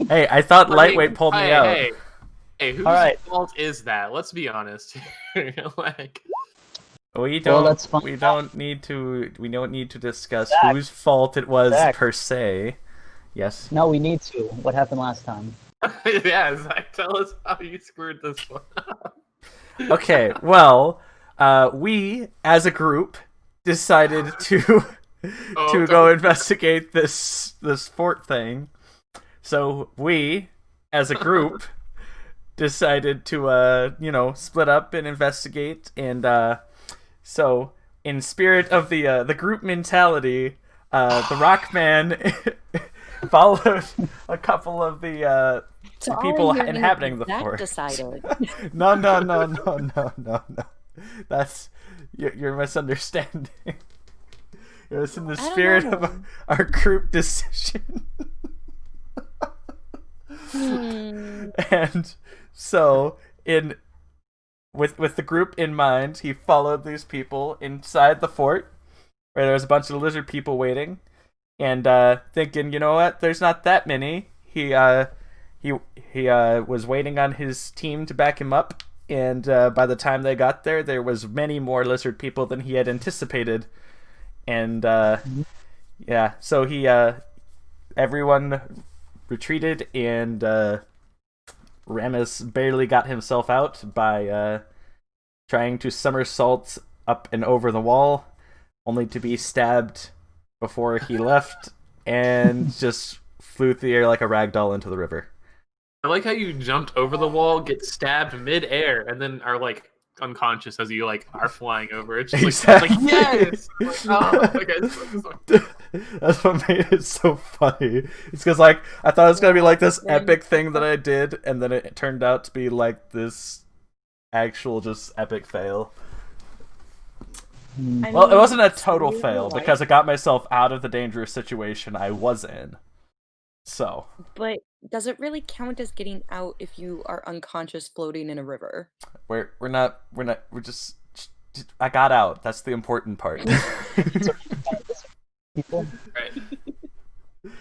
Hey, I thought Like, lightweight pulled me hey, out. hey, whose Alright. fault is that? Let's be honest. Like, We Well, don't. let's find We out. don't need to. We don't need to discuss Zach, whose fault it was Zach. per se. Yes. No, we need to. What happened last time? yeah, Zach, tell us how you screwed this one up. Okay. Well, we as a group decided to Oh, to go investigate this fort thing. So we, as a group, decided to split up and investigate. And so in spirit of the group mentality, the Rockman followed a couple of the So all people I'm hearing is inhabiting the Zach fort. decided. No. That's you're misunderstanding. It was in the I don't spirit know. of our group decision. And so in with the group in mind, he followed these people inside the fort where there was a bunch of lizard people waiting, and thinking, you know what, there's not that many. He was waiting on his team to back him up, and by the time they got there, there was many more lizard people than he had anticipated. And yeah, so he everyone retreated, and Ramus barely got himself out by trying to somersault up and over the wall, only to be stabbed before he left, and just flew through the air like a rag doll into the river. I like how you jumped over the wall, get stabbed mid-air, and then are like unconscious as you like are flying over. It's just like, Exactly. yes. Like, oh, okay. That's what made it so funny. It's because like I thought it was gonna be like this epic thing that I did, and then it turned out to be like this actual just epic fail. Hmm. Well, it wasn't a total you fail like- because it got myself out of the dangerous situation I was in. So But does it really count as getting out if you are unconscious floating in a river? we're just I got out. That's the important part. People. Right.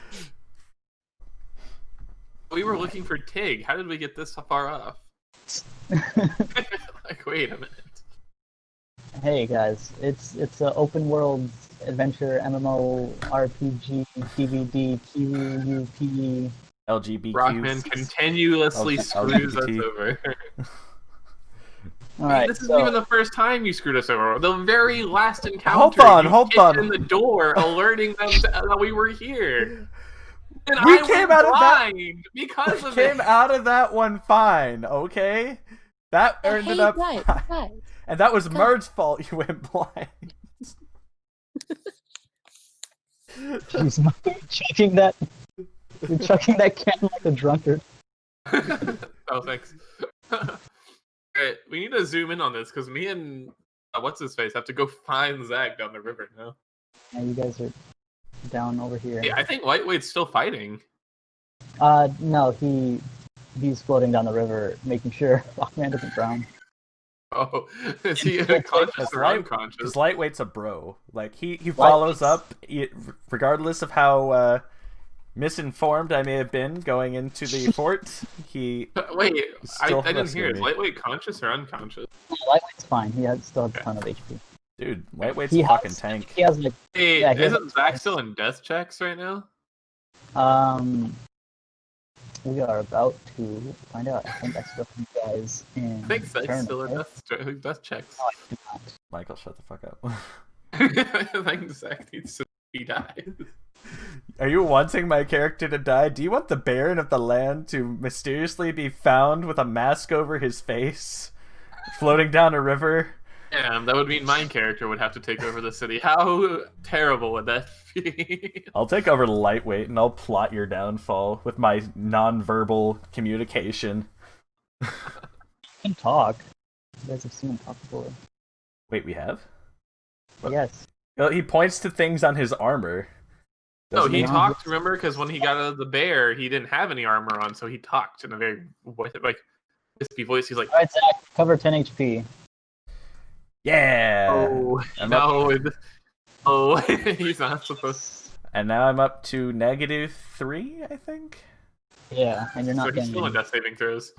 We were looking for Tig. How did we get this far off? Like, wait a minute. Hey guys, it's an open world adventure MMO RPG DVD QUP. LGBTQ. Rockman continuously screws us LGBT. over. All right, This isn't even the first time you screwed us over. The very last encounter, Hold you on. kicked in the door, alerting them that we were here. And We I came went out of that- blind because of Came it. out of that one fine, okay? That ended Hey, up guys, fine. guys. And that was Murd's fault you went blind. Jeez, you're chucking that can like a drunkard. Oh, thanks. Alright, we need to zoom in on this because me and what's his face have to go find Zach down the river now. Yeah, you guys are down over here. Yeah, I think Lightweight's still fighting. No, he's floating down the river, making sure Rockman doesn't drown. Oh, is he conscious or unconscious? Because Lightweight's a bro. Like, he follows up, regardless of how misinformed I may have been going into the fort. He Wait, I still didn't hear. Is rescued me. Lightweight conscious or unconscious? Lightweight's fine. He still has a ton of HP. Dude, Lightweight's He a fucking has, tank. He has like Hey, Yeah, he has isn't Zach still in death checks right now? we are about to find out. I think I spoke to you guys in I think Zach's turn, still in right? death checks. No, I do not. Michael, shut the fuck up. I think Zach needs to be died. Are you wanting my character to die? Do you want the Baron of the Land to mysteriously be found with a mask over his face, floating down a river? Yeah, that would mean my character would have to take over the city. How terrible would that be? I'll take over Lightweight and I'll plot your downfall with my non-verbal communication. He can talk. You guys have seen him talk before. Wait, we have? What? Yes. Well, he points to things on his armor. No, Doesn't he he? talked, remember? Because when he got out of the bear, he didn't have any armor on, so he talked in a very, like, wispy voice. He's like, Alright, Zach, cover 10 HP. Yeah! oh, I'm no. Oh, he's not supposed to. And now I'm up to -3, I think? Yeah, and you're So not he's getting still in any. death saving throws.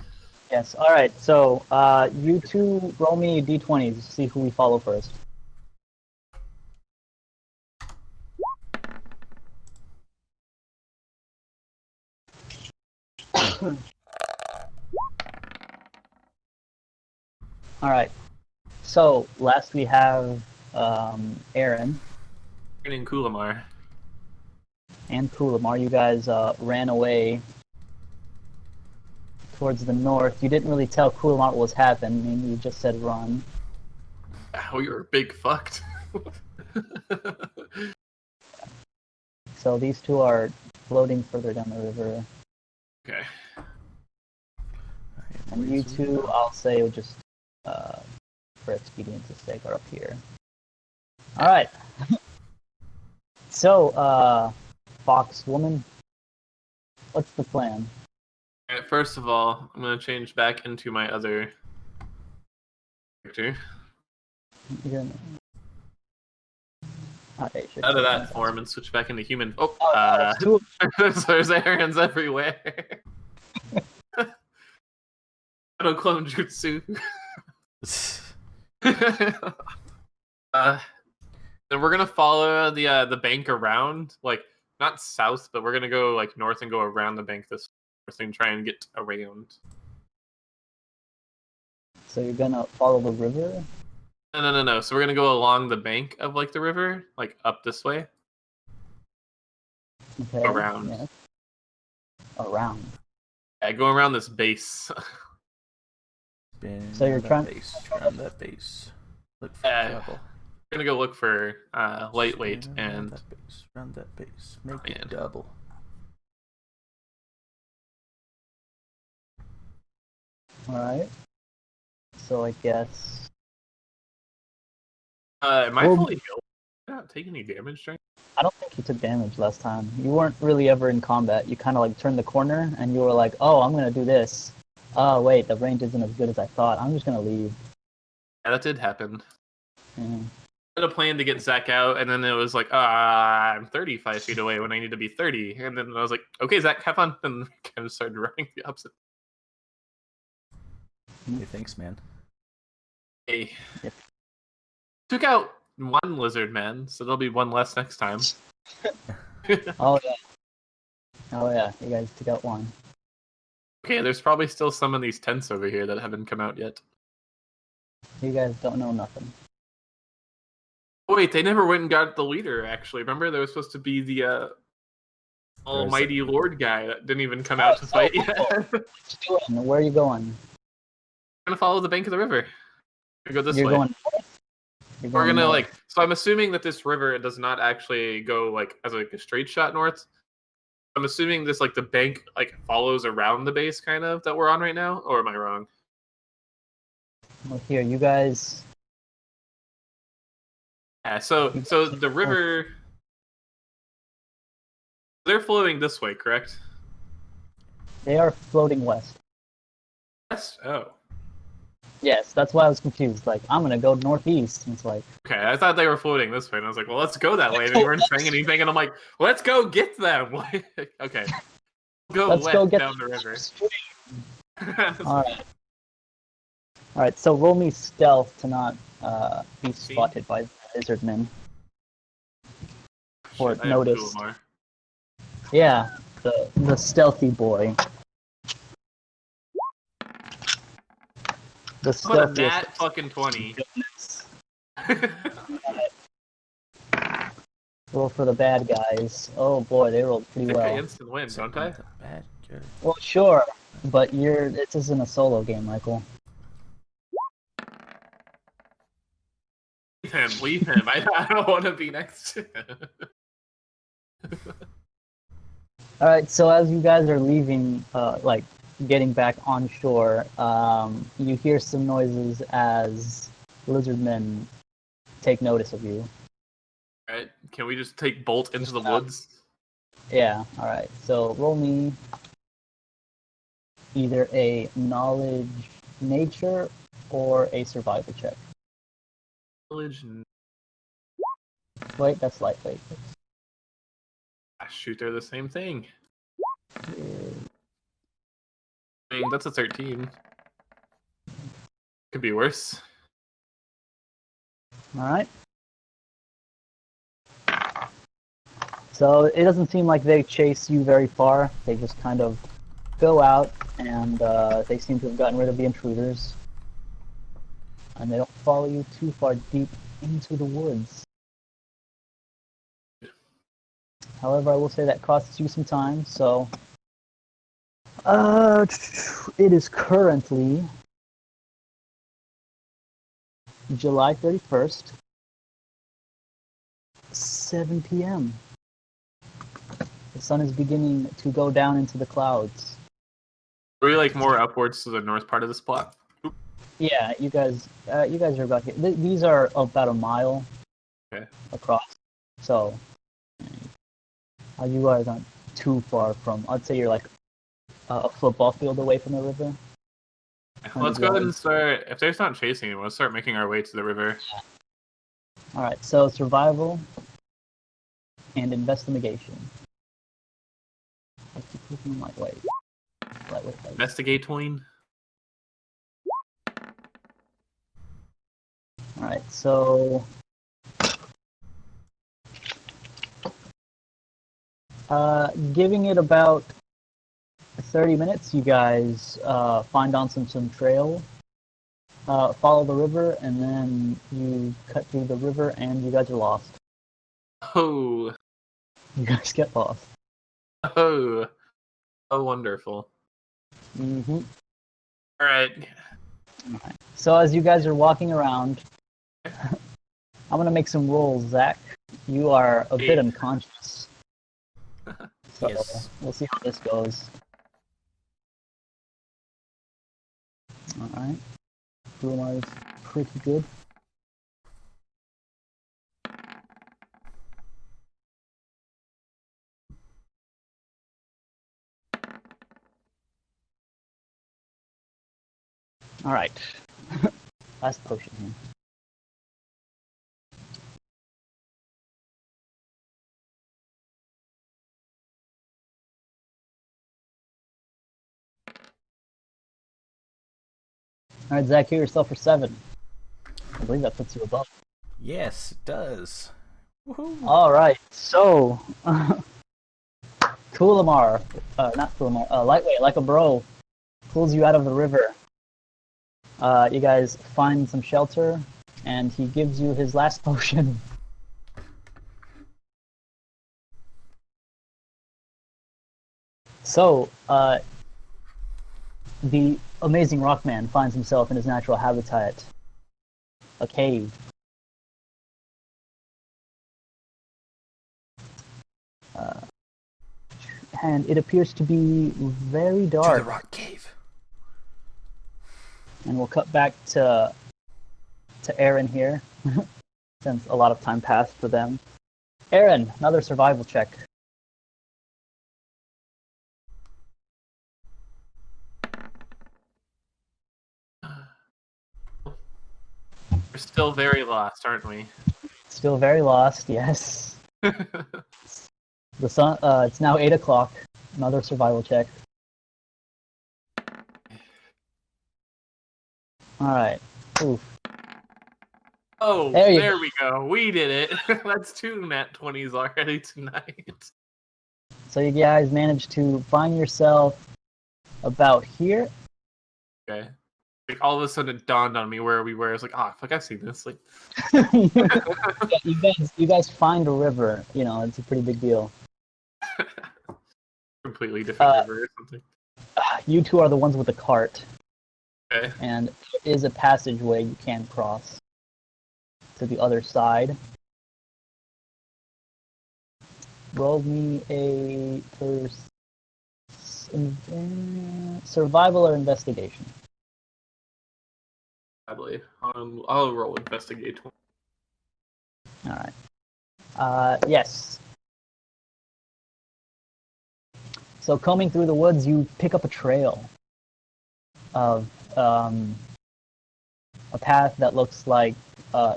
Yes. All right. So you two roll me d20s to see who we follow first. All right. So last we have Aaron And Kulamar. and Kulamar. You guys ran away towards the north. You didn't really tell Kulamar what was happening. You just said run. Oh, you're big fucked. So these two are floating further down the river. Okay. And you two, I'll say, will just, for expedience's sake, are up here. All right. So, Fox Woman, what's the plan? Alright, first of all, I'm gonna change back into my other character. You're gonna... Okay, sure. Out of that form and switch back into human. Oh, Oh, no, it's two... there's Aaron's everywhere. Auto clone jutsu. Then we're gonna follow the bank around, like not south, but we're gonna go like north and go around the bank this thing, try and get around. So you're gonna follow the river? No. So we're gonna go along the bank of like the river, like up this way. Okay. Around. Yeah. Around. Yeah, go around this base. So you're trying around that base. Look for double. We're gonna go look for lightweight and around that base. Make it double. All right. So I guess. Am I fully healed? Did I not take any damage during? I don't think you took damage last time. You weren't really ever in combat. You kind of like turned the corner and you were like, "Oh, I'm gonna do this." Oh wait, the range isn't as good as I thought. I'm just gonna leave. Yeah, that did happen. Yeah. I had a plan to get Zach out, and then it was like, I'm 35 feet away when I need to be 30. And then I was like, okay, Zach, have fun. And we kind of started running the opposite. Hey, thanks, man. Hey. Yep. Took out one lizard man, so there'll be one less next time. Oh yeah. Oh yeah. You guys took out one. Okay, there's probably still some of these tents over here that haven't come out yet. You guys don't know nothing. Oh, wait, they never went and got the leader, actually. Remember, there was supposed to be the almighty lord guy that didn't even come out to fight yet. Where are you going? I'm gonna follow the bank of the river. Go this You're way. going north? You're We're going gonna north. so I'm assuming that this river does not actually go like as like a straight shot north. I'm assuming this like the bank like follows around the base kind of that we're on right now, or am I wrong? Well, here, you guys. Yeah, so the river, they're flowing this way, correct? They are floating west. Yes. Oh. Yes, that's why I was confused. Like, I'm gonna go northeast. And it's like, Okay, I thought they were floating this way, and I was like, well, let's go that way. And they weren't saying anything, and I'm like, let's go get them. Okay. Go let's west go get down the river. Alright. Alright, so roll me stealth to not be spotted by lizard men. Or Shit, I have noticed. Kulamar. Yeah, the stealthy boy. The How about a stealthiest. nat fucking 20? Roll for the bad guys. Oh boy, they rolled pretty I well. instant win, don't I? Bad guy. Well, sure, but this isn't a solo game, Michael. Leave him. I don't want to be next to him. Alright, so as you guys are leaving, like, getting back on shore, you hear some noises as lizard men take notice of you. Alright, can we just take Bolt into the woods? Yeah, alright, so roll me either a knowledge nature or a survival check. Village. Wait, that's lightweight. Shoot, they're the same thing. mean, that's a 13. Could be worse. All right. So it doesn't seem like they chase you very far. They just kind of go out, and they seem to have gotten rid of the intruders. And they don't follow you too far deep into the woods. However, I will say that costs you some time, so... it is currently July 31st, 7 p.m. The sun is beginning to go down into the clouds. Are we like more upwards to the north part of this plot? Yeah, you guys are about here. These are about a mile across, so you guys aren't too far from. I'd say you're like a football field away from the river. Let's go ahead and start. If they're not chasing you, let's start making our way to the river. All right, so survival and investigation. I keep looking lightweight. Investigate tween. All right, so giving it about 30 minutes, you guys find on some trail, follow the river, and then you cut through the river, and you guys are lost. Oh. You guys get lost. Oh. Oh, wonderful. Mm-hmm. All right. So as you guys are walking around, I'm gonna make some rolls, Zach. You are a bit unconscious. So Yes. we'll see how this goes. Alright. Brumar's pretty good. Alright. Last potion here. Alright, Zach, heal yourself for 7. I believe that puts you above. Yes, it does. Woohoo! Alright, so... Kulamar, not Kulamar, Lightweight, like a bro, pulls you out of the river. You guys find some shelter, and he gives you his last potion. So, the amazing Rockman finds himself in his natural habitat, a cave. And it appears to be very To dark. the rock cave. And we'll cut back to Aaron here, since a lot of time passed for them. Aaron, another survival check. We're still very lost, aren't we? Still very lost, yes. The sun. It's now 8 o'clock. Another survival check. All right. Oof. Oh, There we go. We did it. That's 2 nat 20s already tonight. So you guys managed to find yourself about here. Okay. Like all of a sudden it dawned on me where we were. I was like, oh, fuck, I've seen this. Like, Yeah, you guys find a river. You know, it's a pretty big deal. completely different river or something. You two are the ones with the cart. Okay. And there is a passageway you can cross to the other side. Roll me a survival or investigation. Sadly, I'll roll investigate. All right. Yes. So combing through the woods, you pick up a trail of a path that looks like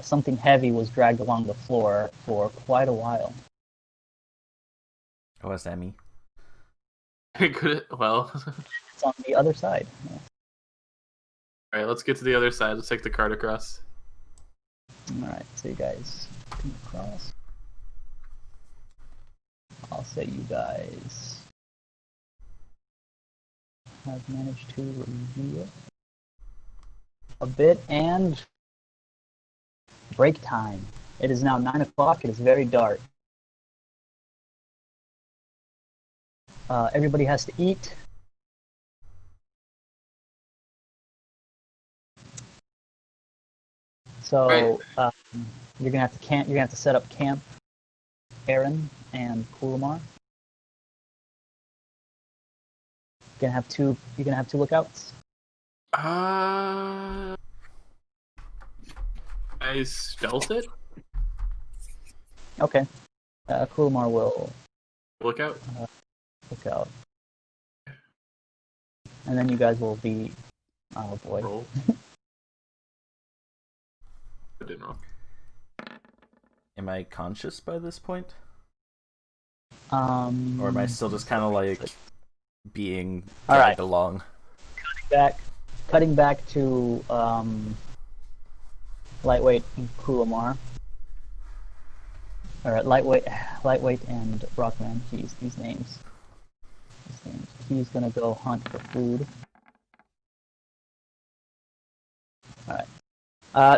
something heavy was dragged along the floor for quite a while. Oh, is that me? Well, It's on the other side. All right, let's get to the other side. Let's take the cart across. All right, so you guys come across. I'll say you guys have managed to reveal a bit, and break time. It is now 9 o'clock. It is very dark. Everybody has to eat. So you're gonna have to camp. You're gonna have to set up camp, Aaron and Kulamar. You're gonna have two lookouts. I stealth it. Okay. Kulamar will Look out. look out, and then you guys will be. Oh boy. Roll. I didn't roll. Am I conscious by this point? Or Or am I still just kind of like being All right. dragged along? Cutting back to Lightweight and Kulamar. Or Lightweight and Rockman. Jeez, these names. He's gonna go hunt for food. Alright.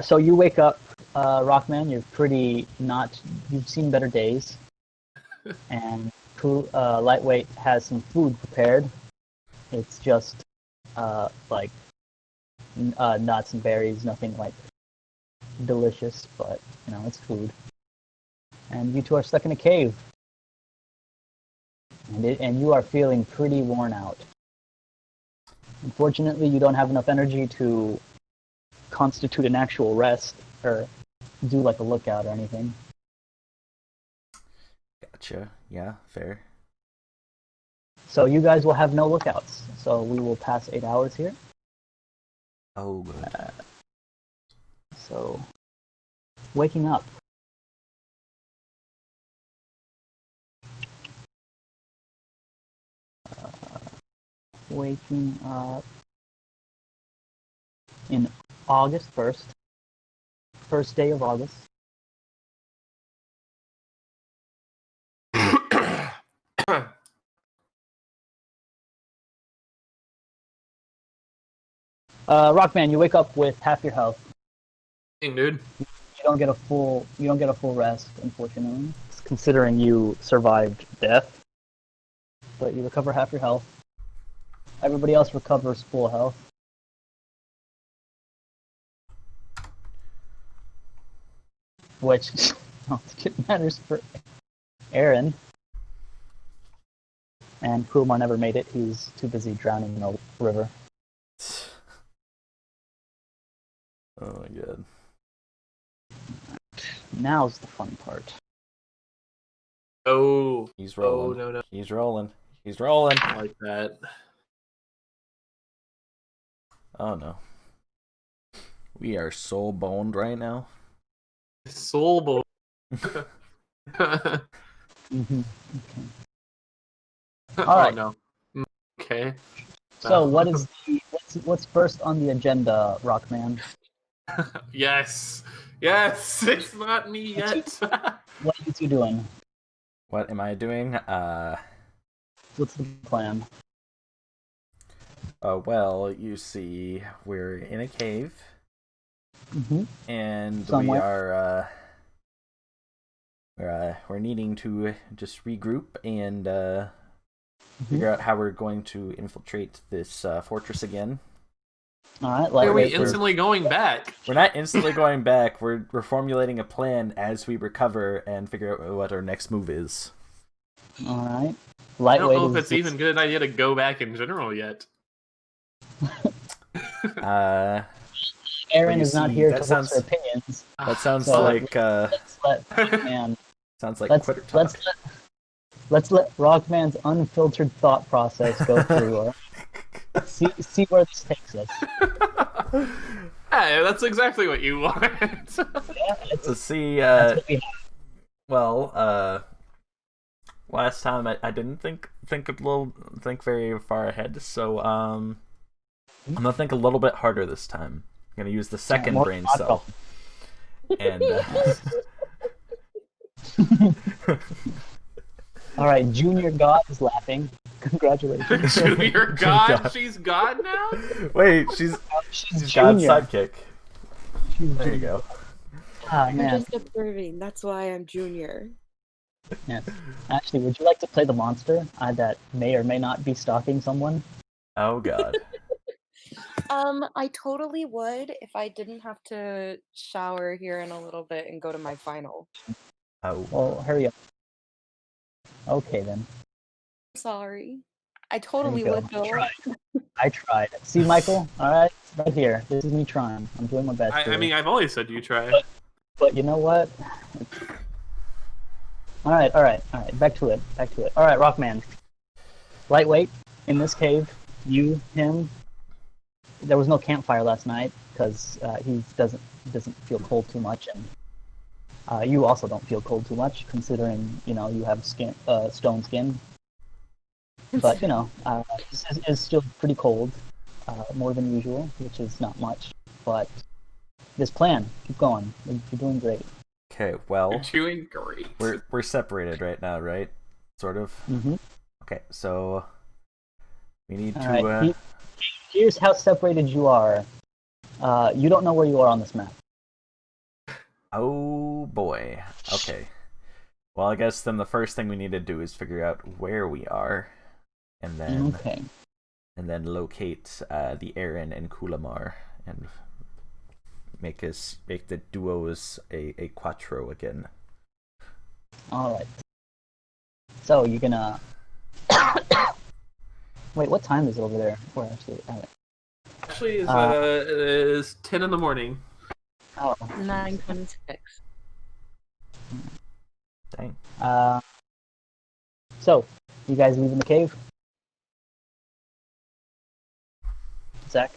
So you wake up, Rockman, you're pretty not... You've seen better days. And Lightweight has some food prepared. It's just, like, nuts and berries, nothing, like, delicious, but, you know, it's food. And you two are stuck in a cave. And you are feeling pretty worn out. Unfortunately, you don't have enough energy to constitute an actual rest or do like a lookout or anything. Gotcha. Yeah, fair. So you guys will have no lookouts. So we will pass 8 hours here. Oh, good. So waking up. Waking up in August 1st. First day of August. Rockman, you wake up with half your health. Dang, dude. You don't get a full rest, unfortunately, considering you survived death. But you recover half your health. Everybody else recovers full health. Which it matters for Aaron. And Kumar never made it. He's too busy drowning in the river. Oh my god. Now's the fun part. Oh. He's rolling. Oh, no. He's rolling. He's rolling. I like that. Oh no. We are so boned right now. Soul boy. Mm-hmm. Okay. Oh, Alright. no. Okay. So what's first on the agenda, Rockman? Yes. Yes. It's not me yet. What are you two doing? What am I doing? What's the plan? Well, you see, we're in a cave, Mm-hmm. and Somewhere. we're needing to just regroup and figure out how we're going to infiltrate this fortress again. All right. Why are we Lightweight, instantly going back? We're not instantly going back. We're formulating a plan as we recover and figure out what our next move is. All right. I Lightweight. don't know if it's even a good idea to go back in general yet. Aaron you is not see, here that to sounds- voice her opinions. That sounds So- like Let's let Rockman. sounds like let's quitter talk. let's let Rockman's unfiltered thought process go through. See where this takes us. Hey, that's exactly what you want. Yeah, Let's see. that's what we have. Well, last time I didn't think think very far ahead. So I'm gonna think a little bit harder this time. I'm gonna use the second more brain thoughtful. cell. And All right, Junior God is laughing. Congratulations. Junior God, God. she's God now? wait, she's She's God's Junior. sidekick. She's There you Junior. go. Ah, I'm man. just observing. That's why I'm junior. Yes. Actually, would you like to play the monster that may or may not be stalking someone? Oh God. I totally would if I didn't have to shower here in a little bit and go to my final. Oh. Well, hurry up. Okay, then. Sorry. I There totally you go. would though. I tried. See, Michael? All right, right here. This is me trying. I'm doing my best. I mean, I've always said you try. But you know what? All right. Back to it. All right, Rockman. Lightweight in this cave. You, him. There was no campfire last night because he doesn't feel cold too much, and you also don't feel cold too much, considering you have stone skin. But it's still pretty cold, more than usual, which is not much. But this plan, keep going. You're doing great. Okay. Well, You're doing great. we're separated right now, right? Sort of. Mm-hmm. Okay. So we need All to. right. Here's how separated you are. You don't know where you are on this map. Oh boy. Okay. Well, I guess then the first thing we need to do is figure out where we are, and then Okay. locate the Aaron and Kulamar, and make the duos a quattro again. All right. So you're gonna. Wait, what time is it over there? We're actually. Actually, it is 10 in the morning. Oh. 9:26. Dang. So you guys leaving the cave? Zach?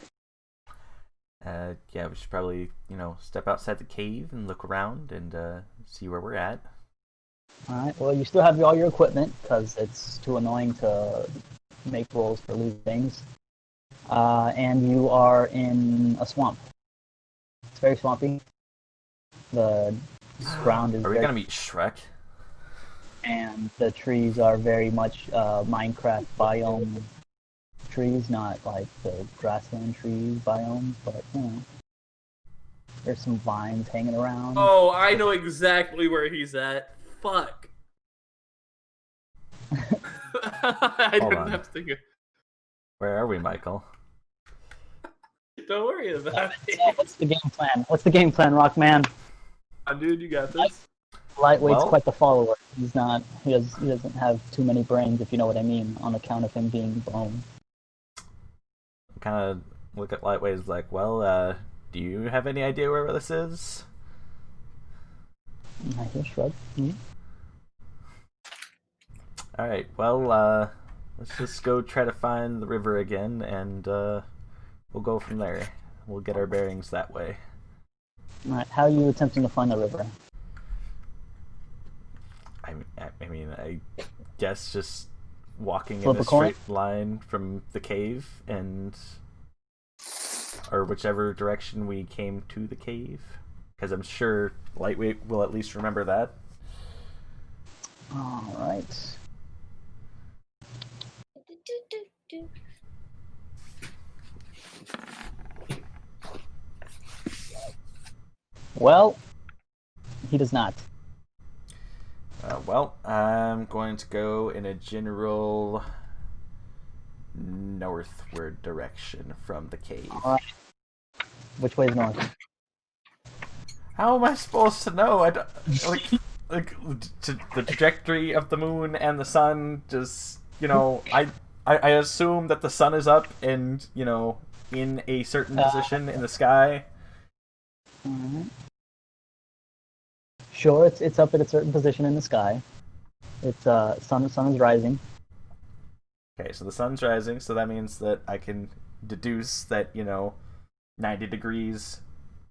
Yeah, we should probably step outside the cave and look around and see where we're at. All right. Well, you still have all your equipment because it's too annoying to make rolls for losing things. And you are in a swamp. It's very swampy. The ground is Are we very, gonna meet Shrek? and the trees are very much Minecraft biome trees, not like the grassland tree biome, but there's some vines hanging around. Oh, I know exactly where he's at. Fuck. I Hold didn't on. have to think of... Where are we, Michael? Don't worry about So it. what's the game plan? Rockman? Dude, you got this. Lightweight's Well- quite the follower. He doesn't have too many brains, if you know what I mean, on account of him being bone. Kind of look at Lightweight as like, well, do you have any idea where this is? I hear shrug. Hmm? All right, well, let's just go try to find the river again, and we'll go from there. We'll get our bearings that way. All right, how are you attempting to find the river? I guess just walking Flip in a a coin? straight line from the cave, or whichever direction we came to the cave, because I'm sure Lightweight will at least remember that. All right. Well, he does not. Well, I'm going to go in a general northward direction from the cave. All right. Which way is north? How am I supposed to know? I don't, the trajectory of the moon and the sun. Just I assume that the sun is up and in a certain position in the sky. Alright. Sure, it's up at a certain position in the sky. It's sun is rising. Okay, so the sun's rising, so that means that I can deduce that 90 degrees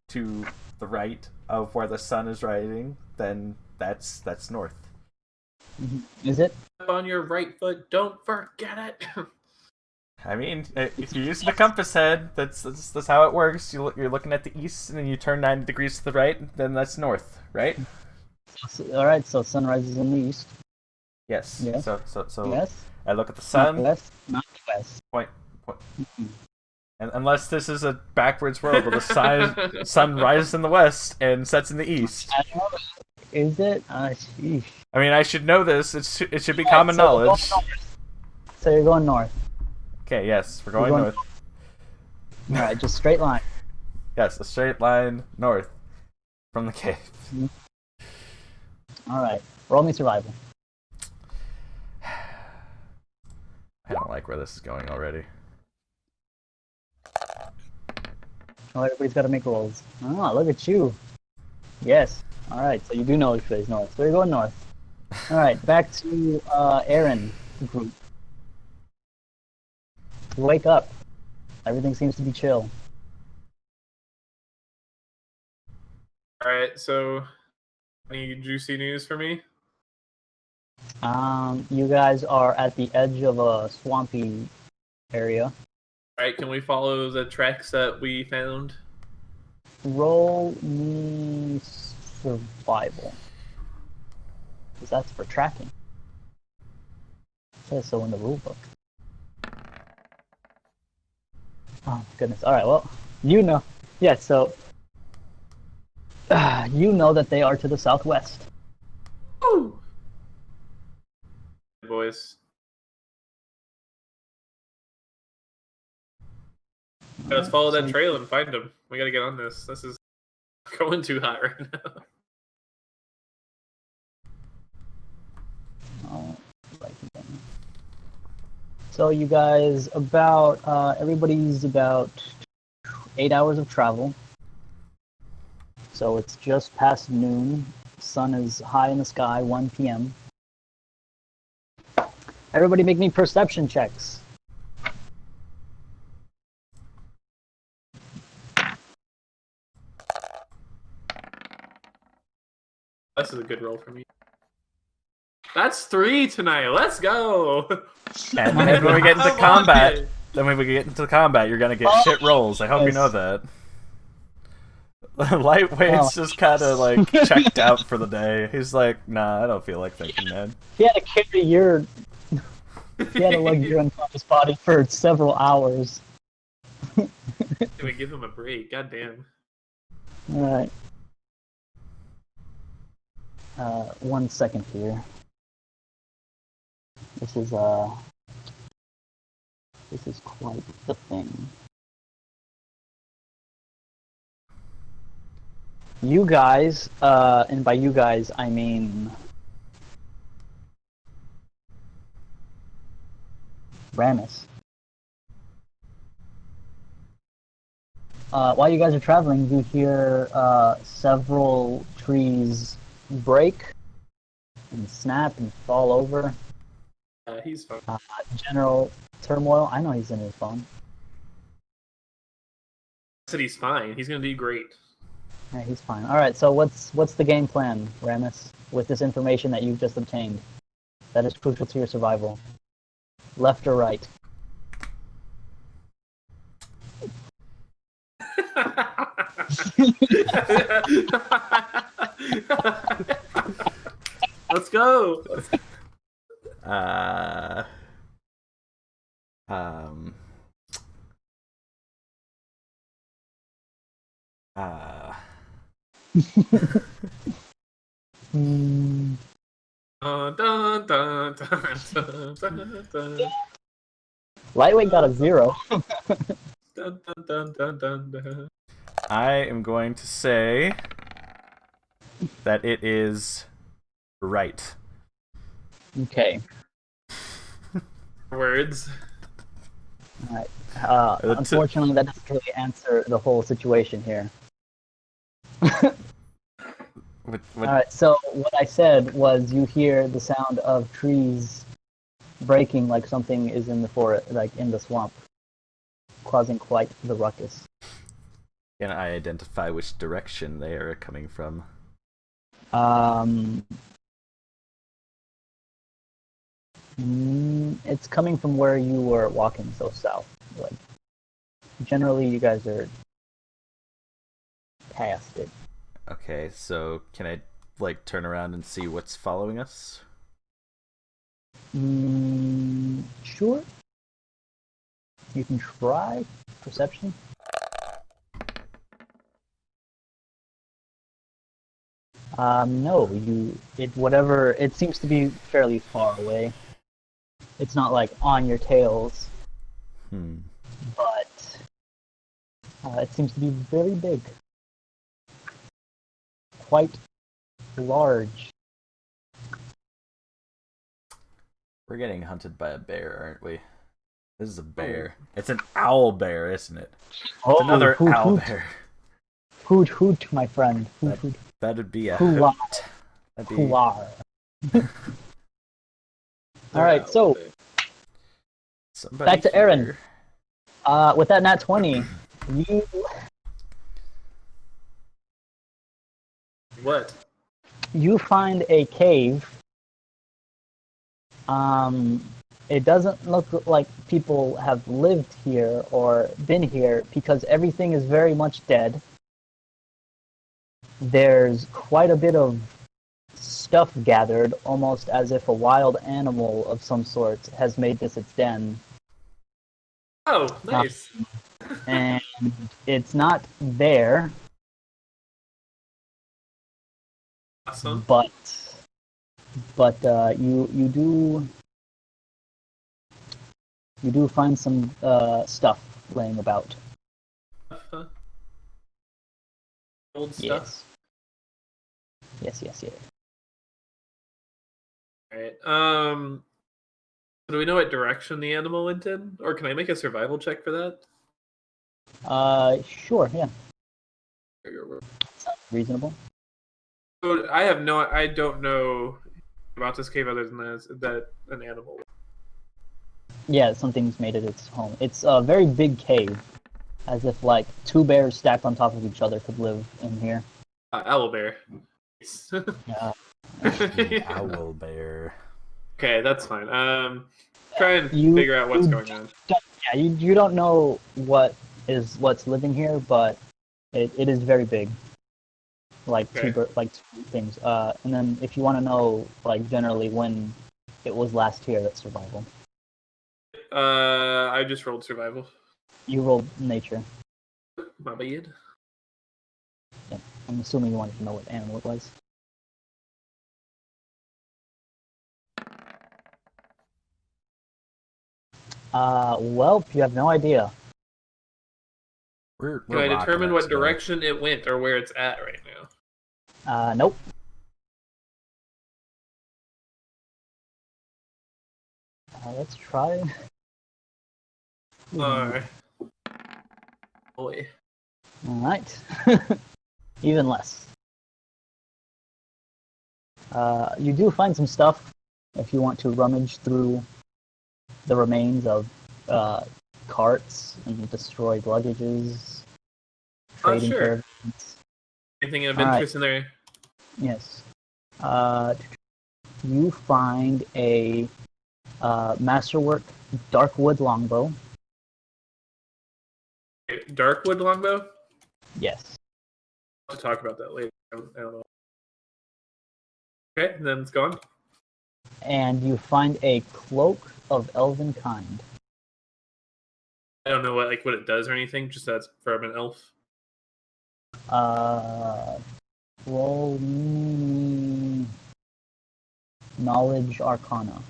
to the right of where the sun is rising, then that's north. Is it? Up on your right foot, don't forget it. I mean, if you're using a compass head, that's how it works. You're looking at the east, and then you turn 90 degrees to the right, then that's north, right? All right. So sunrise is in the east. Yes. Yes. So Yes. I look at the Not sun. west. Not west. Point. Mhm. And unless this is a backwards world where the sun rises in the west and sets in the east. I don't know. Is it? Sheesh. I mean, I should know this. It should be Alright, common so we're going knowledge. north. So you're going north. Okay, yes, we're You're going going north. All right, just straight line. Yes, a straight line north from the cave. All right. Roll me survival. I don't like where this is going already. Oh, everybody's got to make rolls. Oh, look at you. Yes. All right. So you do know which way is north. So you're going north. All right. Back to Aaron group. Wake up. Everything seems to be chill. Alright, so any juicy news for me? You guys are at the edge of a swampy area. Alright, can we follow the tracks that we found? Roll me survival. Because that's for tracking. It says so in the rulebook. Oh, goodness. Alright, well, you know. Yeah, so. You know that they are to the southwest. Woo! Boys. Let's follow that trail and find them. We gotta get on this. This is going too hot right now. So you guys everybody's about 8 hours of travel. So it's just past noon. Sun is high in the sky, 1 p.m. Everybody make me perception checks. This is a good roll for me. That's 3 tonight. Let's go. And when we get into combat, you're gonna get shit rolls. I hope you know that. Lightweight's just kind of like checked out for the day. He's like, nah, I don't feel like thinking, man. He had to carry your. He had to lug your unconscious body for several hours. Can we give him a break? God damn. Alright. 1 second here. This is quite the thing. You guys, and by you guys I mean Ramus. While you guys are traveling, you hear several trees break and snap and fall over. He's fine. General turmoil. I know he's in his phone. I said he's fine. He's gonna do great. Yeah, he's fine. All right. So what's the game plan, Ramus, with this information that you've just obtained? That is crucial to your survival. Left or right? Let's go. Um. Hmm. Dun, dun, dun, dun, dun, dun. Lightweight got a 0. Dun, dun, dun, dun, dun. I am going to say that it is right. Okay. Words. All right. Unfortunately, that doesn't really answer the whole situation here. With All right. So what I said was, you hear the sound of trees breaking, like something is in the forest, like in the swamp, causing quite the ruckus. Can I identify which direction they are coming from? It's coming from where you were walking, so south. Like, generally, you guys are past it. Okay, so can I like turn around and see what's following us? Sure. You can try perception. No, it seems to be fairly far away. It's not like on your tails, but it seems to be very big. Quite large. We're getting hunted by a bear, aren't we? This is a bear. It's an owl bear, isn't it? It's another hoot, owl hoot. bear. Hoot, hoot, my friend. Hoot, hoot. That'd be a Hooah. hoot. That'd be... Hooah. Alright, so Somebody back to Aaron. here. With that nat 20, What? you find a cave. It doesn't look like people have lived here or been here because everything is very much dead. There's quite a bit of stuff gathered, almost as if a wild animal of some sort has made this its den. Oh, nice. And it's not there, Awesome. but you do find some stuff laying about. Old stuff. Yes. Alright. Do we know what direction the animal went in? Or can I make a survival check for that? Sure, yeah. Sounds reasonable. So I don't know about this cave other than that an animal. Yeah, something's made it its home. It's a very big cave, as if like two bears stacked on top of each other could live in here. Owl bear. Yeah. Owl bear. Okay, that's fine. Try and You- figure out what's going on. Yeah, you don't know what's living here, but it is very big. Like Okay. two things. And then if you want to know like generally when it was last here, that's survival. I just rolled survival. You rolled nature. My bad. Yeah. I'm assuming you wanted to know what animal it was. Well, you have no idea. We're Can I rocking determine it what today. direction it went or where it's at right now? Nope. Let's try. Boy. Boy. All right. Even less. You do find some stuff if you want to rummage through the remains of carts and destroyed luggages, trading sure. caravans. Anything of All right. interest in there? Yes. You find a masterwork darkwood longbow. Darkwood longbow? Yes. I'll have to talk about that later. I don't know. Okay, and then it's gone. And you find a cloak of elven kind. I don't know what it does or anything, just that's from an elf. Roll me knowledge arcana.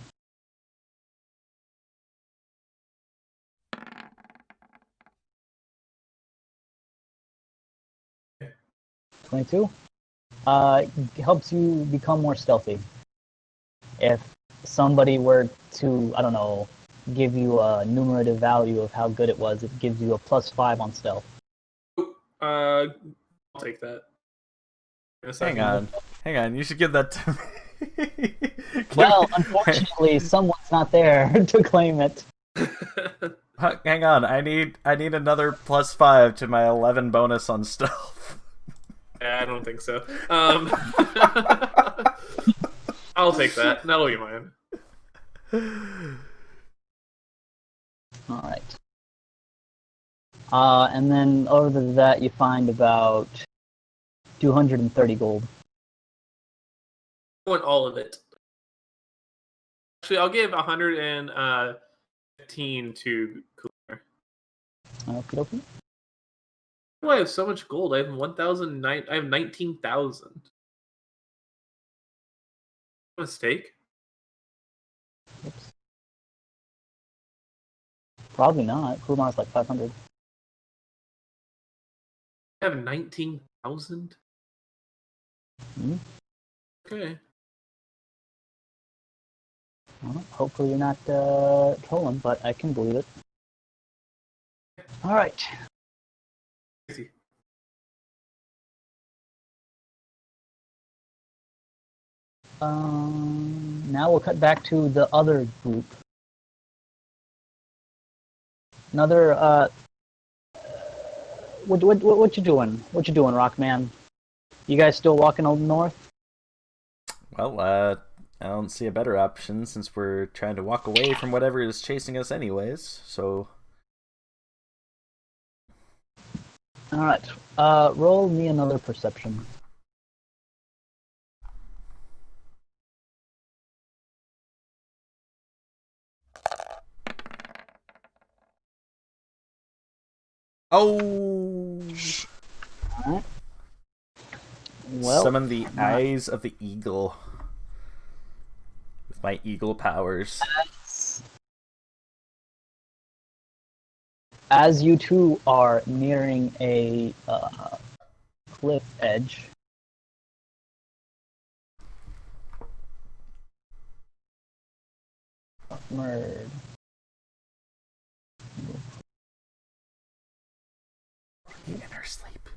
Okay. 22. Helps you become more stealthy. If somebody were to, I don't know, give you a numerative value of how good it was, it gives you a +5 on stealth. I'll take that. In a second. Hang on. You should give that to me. Well, unfortunately, someone's not there to claim it. Hang on. I need another +5 to my 11 bonus on stealth. Yeah, I don't think so. I'll take that. That'll be mine. All right. And then over that, you find about 230 gold. I want all of it. Actually, I'll give 115 to Cooler. Okie dokie. Why do I have so much gold? I have 1,009. I have 19,000. Mistake? Oops. Probably not. Kumar's like 500. I have 19,000? Hmm? Okay. Well, hopefully you're not trolling, but I can believe it. All right. Crazy. Now we'll cut back to the other group. Another. What you doing? What you doing, Rockman? You guys still walking on north? Well, I don't see a better option since we're trying to walk away from whatever is chasing us anyways, so... Alright, roll me another perception. Oh! Alright. Well, Summon the eyes of the eagle. With my eagle powers. as you two are nearing a cliff edge, Murd. In her sleep.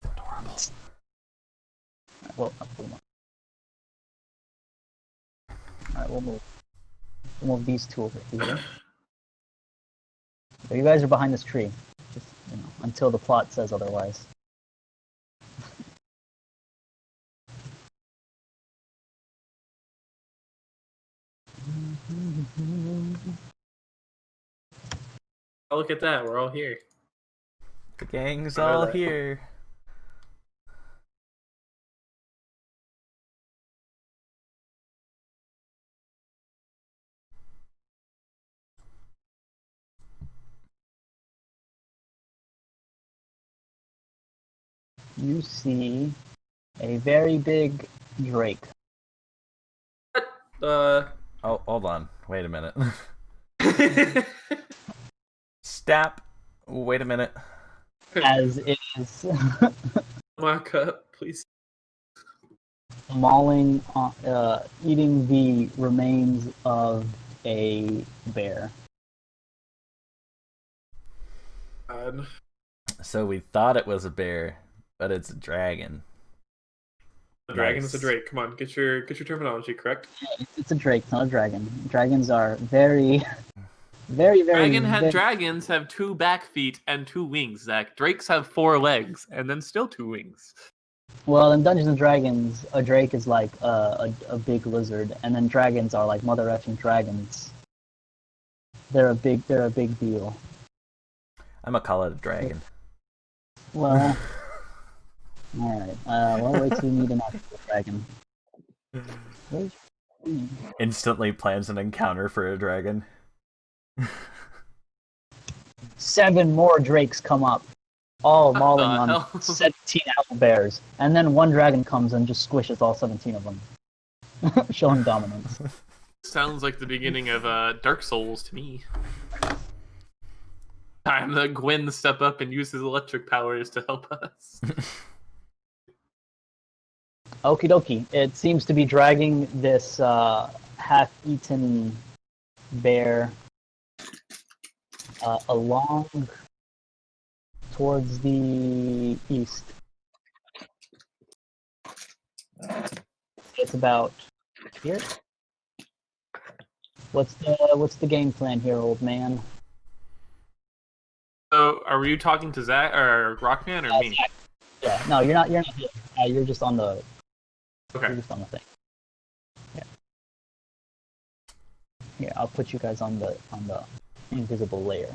Adorable. Well, not too much. Alright, we'll move. We'll move these two over here. So you guys are behind this tree, just until the plot says otherwise. Oh, look at that. We're all here. The gang's all that. here. You see a very big drake. Oh, hold on. Wait a minute. Stop. Wait a minute. As it is Walk up, please. mauling, eating the remains of a bear. God. So we thought it was a bear, but it's a dragon. A dragon Nice. is a drake. Come on, get your terminology correct. It's a drake, not a dragon. Dragons are very, very, very. Dragons have 2 back feet and 2 wings, Zach. Drakes have 4 legs and then still 2 wings. Well, in Dungeons and Dragons, a drake is like a big lizard, and then dragons are like mother effing dragons. They're a big deal. I'm gonna call it a dragon. Well, all right. Well, wait till you meet an actual dragon. Where's... Instantly plans an encounter for a dragon. 7 more drakes come up, all mauling on hell? 17 owl bears, and then one dragon comes and just squishes all 17 of them, showing dominance. Sounds like the beginning of Dark Souls to me. Time that Gwyn step up and use his electric powers to help us. Okie dokie. It seems to be dragging this half-eaten bear along towards the east. It's about here. What's the game plan here, old man? So, are you talking to Zach or Rockman or me? Zach. Yeah, no, you're not here. You're just on the. Okay. You're just on the thing. Yeah. Here, I'll put you guys on the invisible layer.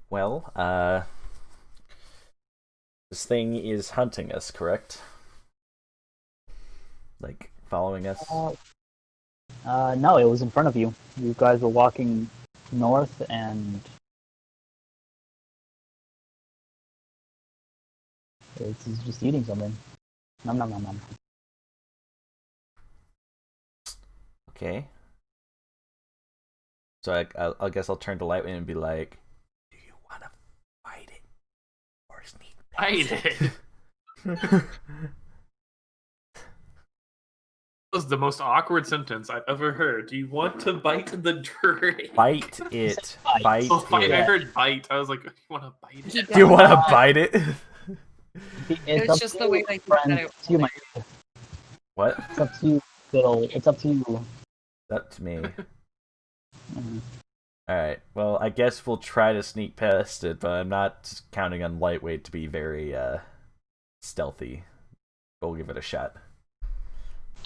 Well, this thing is hunting us, correct? Like, following us? No, it was in front of you. You guys were walking north, and it's just eating something. Nom nom nom nom. Okay. So I guess I'll turn to Lightwing and be like, do you want to fight it? Or sneak Fight past it? That was the most awkward sentence I've ever heard. Do you want to bite the drink? Fight it. Fight. Fight Oh, fight. I it. heard bite. I was like, you want to bite it? Do you want to bite it? It's was up just to the you, way I friend. said it. It's you, my. What? It's up to you, Fiddle. It's up to you. Up to me. Mhm. Alright, well, I guess we'll try to sneak past it, but I'm not counting on Lightweight to be very, stealthy. But we'll give it a shot.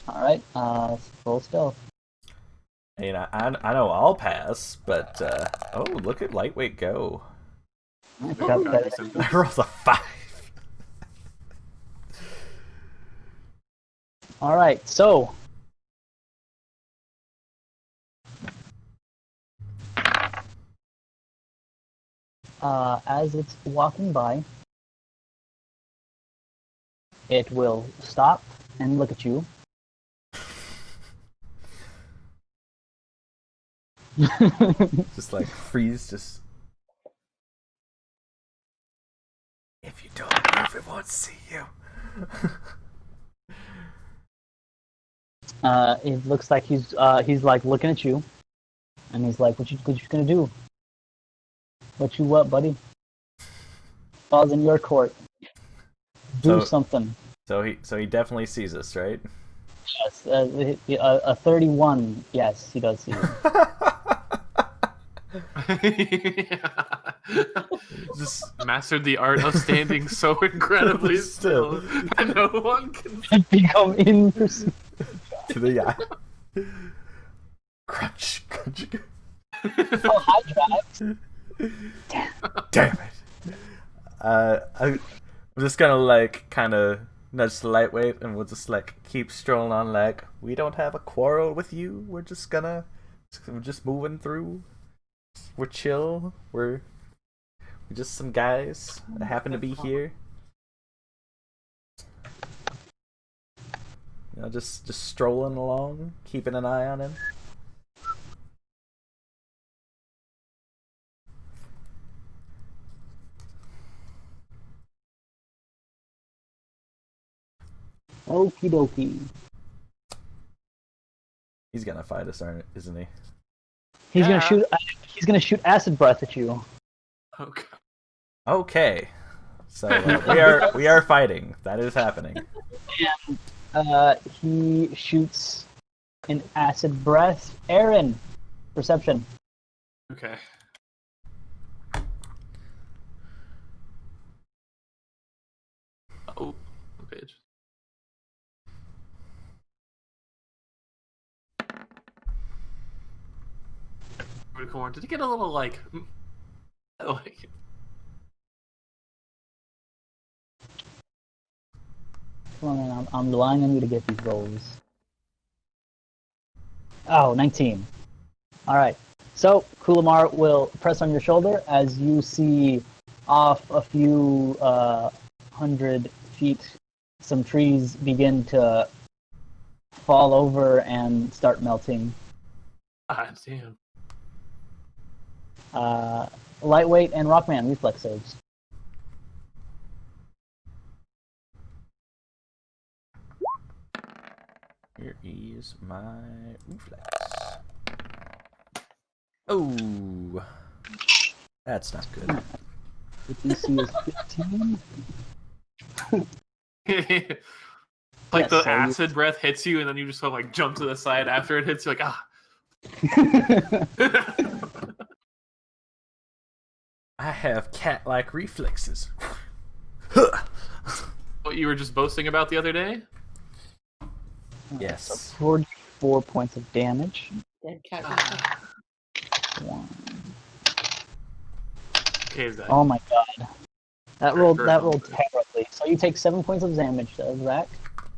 All right. Roll stealth. I mean, I know I'll pass, but, oh, look at Lightweight go. Got God, that. you sentence. I rolled a 5. All right. So. As it's walking by, it will stop and look at you. Just like freeze, just. If you don't move, it won't see you. It looks like he's like looking at you, and he's like, "What you gonna do? What you what, buddy? Ball's in your court. Do So- something." So he definitely sees us, right? Yes, a 31. Yes, he does see you. Just Mastered the art of standing so incredibly still that no one can. Become imperceptible. to the eye. Crunch, crunch. Oh, hi, Trav. Damn it. I'm just gonna like kind of nudge the Lightweight, and we'll just like keep strolling on. Like, we don't have a quarrel with you. We're just moving through. We're chill. We're just some guys that happen to be here. You know, just strolling along, keeping an eye on him. Okie dokie. He's gonna fight us, isn't he? He's Yeah. gonna shoot. He's gonna shoot acid breath at you. Okay. Okay. So we are fighting. That is happening. He shoots an acid breath. Aaron, perception. Okay. Oh, what page? Unicorn. Did it get a little like? Like. Come on, man, I'm relying on you to get these rolls. Oh, 19. All right. So Kulamar will press on your shoulder as you see off a few 100 feet, some trees begin to fall over and start melting. God damn. Lightweight and Rockman reflex saves. Here is my reflex. Oh, that's not good. The DC is 15. Like Yes, the so you- acid breath hits you, and then you just sort of like jump to the side after it hits you, like ah. I have cat-like reflexes. What you were just boasting about the other day? Alright, so Yes. 44 points of damage. Dead cat reflex. 1. Okay, Zach. Oh my god. That Sure, rolled sure. terribly. So you take 7 points of damage, Zach.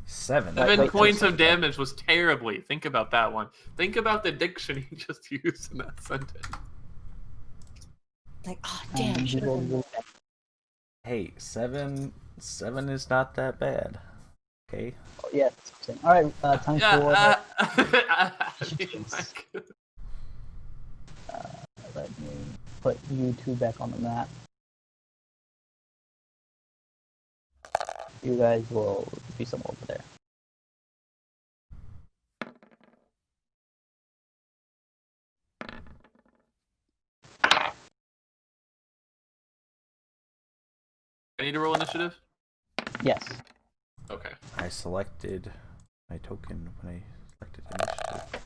7. Wait, 7 wait, points wait. of damage was terribly. Think about that one. Think about the diction he just used in that sentence. Like, oh And damn, he should have rolled been. really bad. Hey, 7 is not that bad. Okay. Oh, yeah, that's what I'm saying. Alright, time for... Let me put you two back on the map. You guys will be somewhere over there. I need to roll initiative? Yes. Okay. I selected my token when I selected initiative.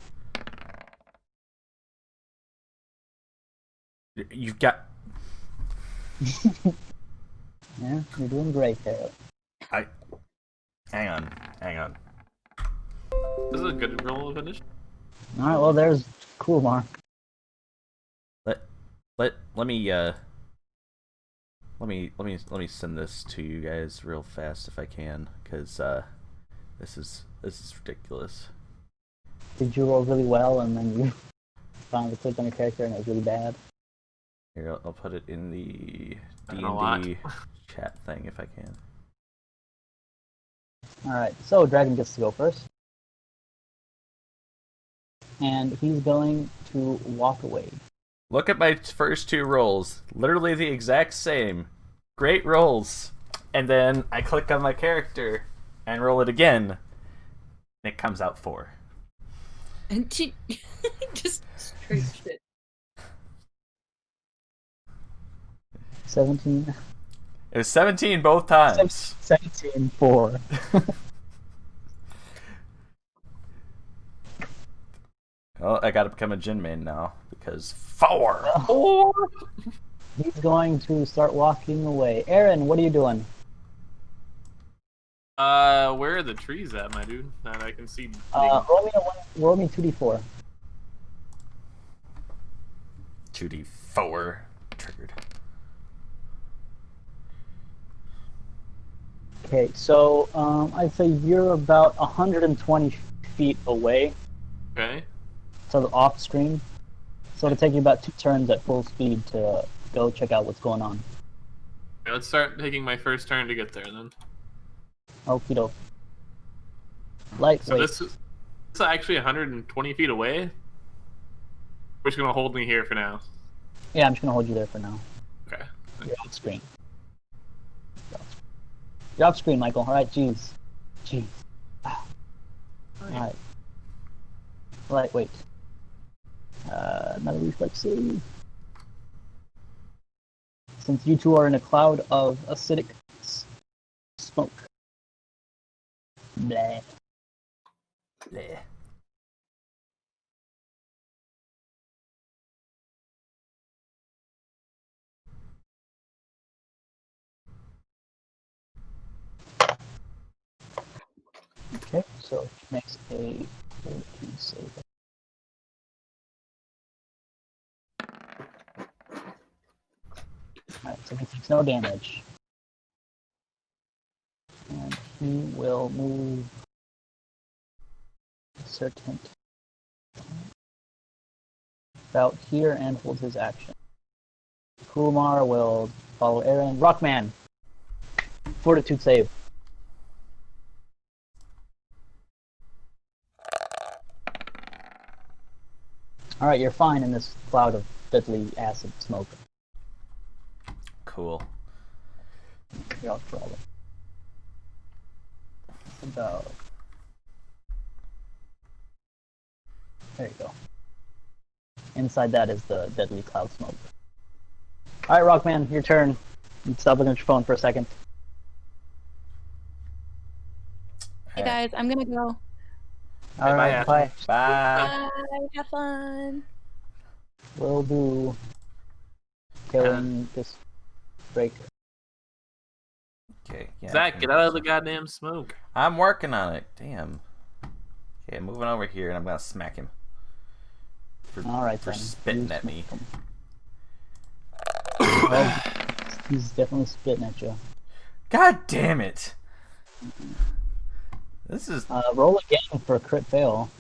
You've got. Yeah, you're doing great there. Hang on. This is a good roll of initiative. Alright, well, there's Kumar. Let me send this to you guys real fast if I can, because this is ridiculous. Did you roll really well and then you finally clicked on your character and it was really bad? Here, I'll put it in the A lot. D&D chat thing if I can. Alright, so Dragon gets to go first. And he's going to walk away. Look at my first 2 rolls. Literally the exact same. Great rolls. And then I click on my character and roll it again. And it comes out 4. And she just straight shit. 17. It was 17 both times. 17-4. Well, I gotta become a Jin main now, because 4! He's going to start walking away. Aaron, what are you doing? Where are the trees at, my dude? That I can see. Roll me 2d4. 2d4. Triggered. Okay, so I'd say you're about 120 feet away, Okay. so the off screen. So it'll take you about 2 turns at full speed to go check out what's going on. Okay, let's start taking my first turn to get there then. Okie doke. Lightweight. So this is actually 120 feet away. We're just gonna hold me here for now. Yeah, I'm just gonna hold you there for now. Okay. You're off screen. You're off screen, Michael. Alright, jeez. Alright. Lightweight. Another reflex save. Since you two are in a cloud of acidic smoke. Bleh. Bleh. Okay, so it makes a fortitude save. Alright, so he takes no damage. And he will move a certain about here and hold his action. Kumar will follow Aaron. Rockman! Fortitude save. Alright, you're fine in this cloud of deadly acid smoke. Cool. You're out for all of it. About... There you go. Inside that is the deadly cloud smoke. Alright, Rockman, your turn. Stop looking at your phone for a second. Hey guys, I'm gonna go. Alright, bye, bye. Bye. Bye. Have fun. We'll do killing this breaker. Okay. Yeah. Zach, get out of the goddamn smoke. I'm working on it. Damn. Okay, moving over here, and I'm gonna smack him. All right, For then. spitting You at me. smack him. Oh, he's definitely spitting at you. God damn it! This is... Roll again for a crit fail.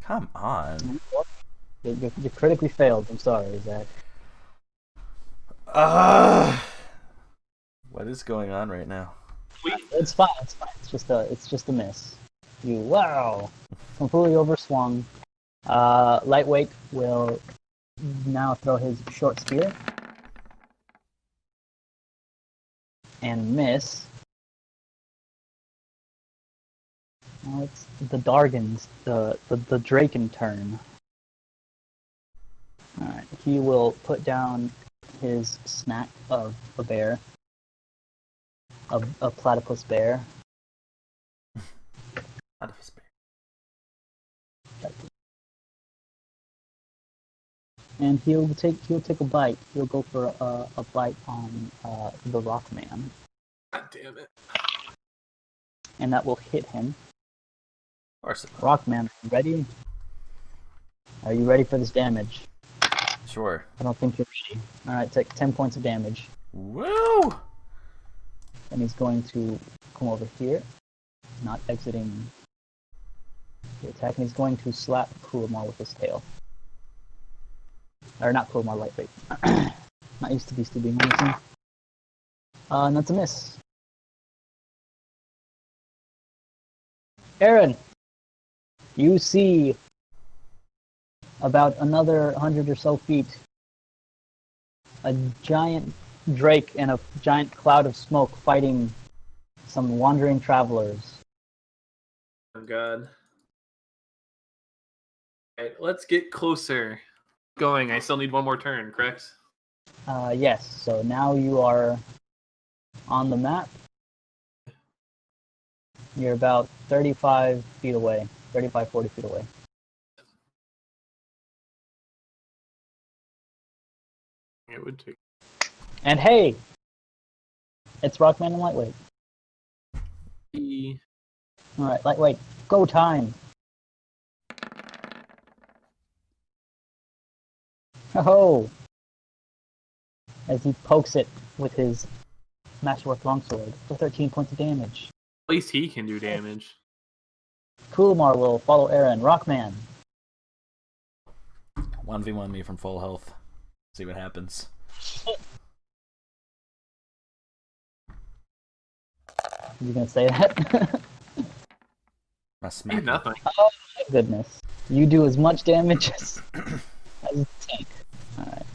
Come on. You critically failed. I'm sorry, Zach. What is going on right now? It's fine. It's fine. It's just a miss. Wow, completely overswung. Lightweight will now throw his short spear and miss. Now it's the Dargan's, the Draken turn. Alright, he will put down his snack of a bear. A platypus bear. Platypus bear. And he'll take a bite. He'll go for a bite on the Rockman. God damn it. And that will hit him. Of course it will. Rockman, ready? Are you ready for this damage? Sure. I don't think you're ready. Alright, take 10 points of damage. Woo! And he's going to come over here, not exiting the attack, and he's going to slap Kulamar with his tail. Or not Kulamar, lightweight. Not used to being menacing. And that's a miss. Aaron, you see about another 100 or so feet a giant drake and a giant cloud of smoke fighting some wandering travelers. Oh god. Alright, let's get closer. Going. I still need one more turn, correct? Yes, so now you are on the map. You're about 35 feet away. 35, 40 feet away. It would take. And hey! It's Rockman and Lightweight. Alright, Lightweight, go time! Oh! As he pokes it with his Masterwork Longsword for 13 points of damage. At least he can do damage. Kulamar will follow Aaron. Rockman. 1v1 me from full health. See what happens. You gonna say that? I smack him. Nothing. Oh my goodness. You do as much damage as the tank. Alright.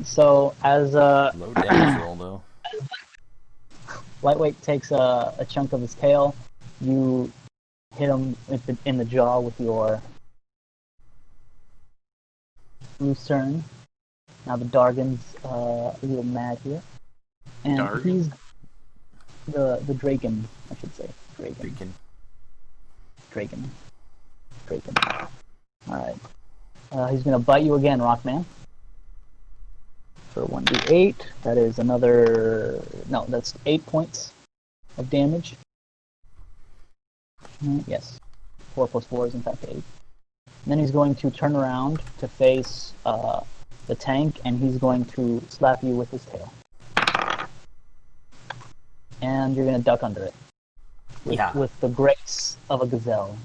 So, as Low damage roll, though. Lightweight takes a chunk of his tail, you hit him in the jaw with your Lucerne. Now the Dargan's a little mad here. And Dargan? he's the Draken, I should say. Draken. Alright. He's gonna bite you again, Rockman. For 1d8. That is another... No, that's 8 points of damage. Yes. 4 plus 4 is in fact 8. And then he's going to turn around to face the tank, and he's going to slap you with his tail. And you're going to duck under it. With the grace of a gazelle.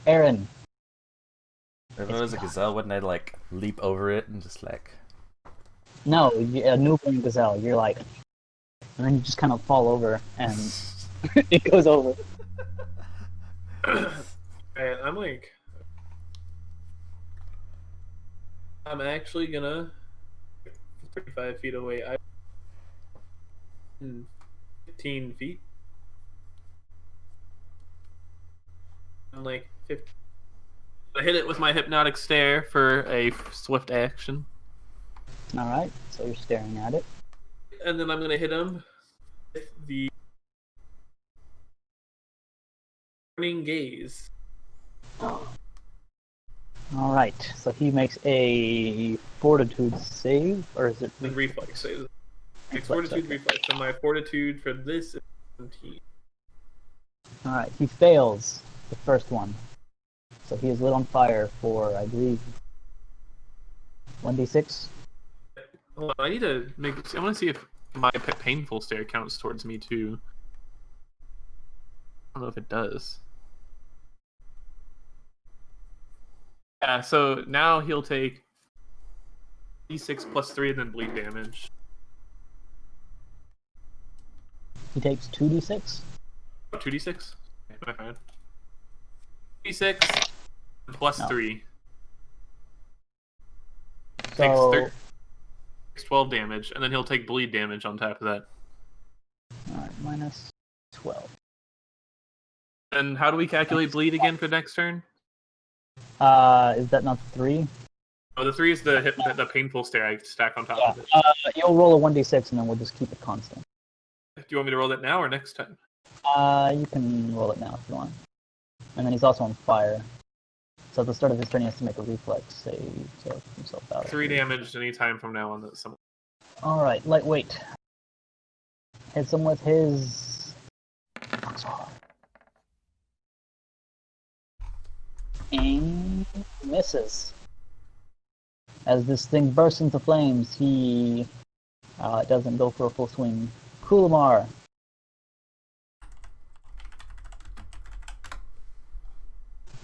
Aaron. If it was a gazelle, wouldn't I, like, leap over it and just, like... No, a newborn gazelle. You're like... And then you just kind of fall over, and it goes over. And I'm actually gonna 35 feet away. I'm 15 feet. I'm like 50. I hit it with my hypnotic stare for a swift action. Alright, so you're staring at it. And then I'm gonna hit him with the burning gaze. Alright, so he makes a fortitude save, or is it And reflex save. It's reflex? fortitude Okay. reflex. So my fortitude for this is 17. All right, he fails the first one, so he is lit on fire for, I believe, 1d6. Hold on, I need to make. I want to see if my painful stare counts towards me too. I don't know if it does. Yeah, so now he'll take d6 plus 3 and then bleed damage. He takes 2d6. Oh, 2d6? Okay, fine. D6 plus No. 3. So, Takes 12 damage, and then he'll take bleed damage on top of that. all right, minus 12. And how do we calculate bleed again for next turn? Is that not 3? Oh, the 3 is the painful stare I stack on top Yeah. of it. You'll roll a 1d6 and then we'll just keep it constant. Do you want me to roll that now or next time? You can roll it now if you want. And then he's also on fire. So at the start of his turn, he has to make a reflex save to help himself out. 3 damage any time from now on. All right, lightweight. Hits him with his. And misses. As this thing bursts into flames, he doesn't go for a full swing. Kulamar.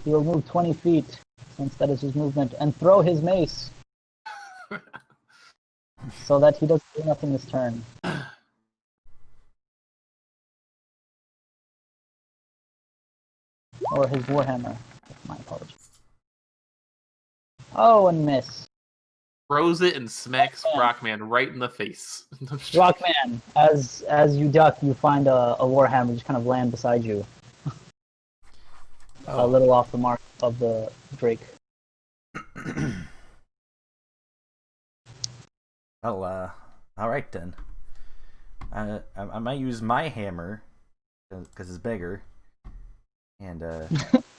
He'll move 20 feet, since that is his movement, and throw his mace. So that he doesn't do nothing this turn. Or his warhammer. My apologies. Oh, and miss. Throws it and smacks Rockman right in the face. Rockman, as you duck, you find a warhammer just kind of land beside you. A little off the mark of the Drake. Well, all right then. I might use my hammer because it's bigger, and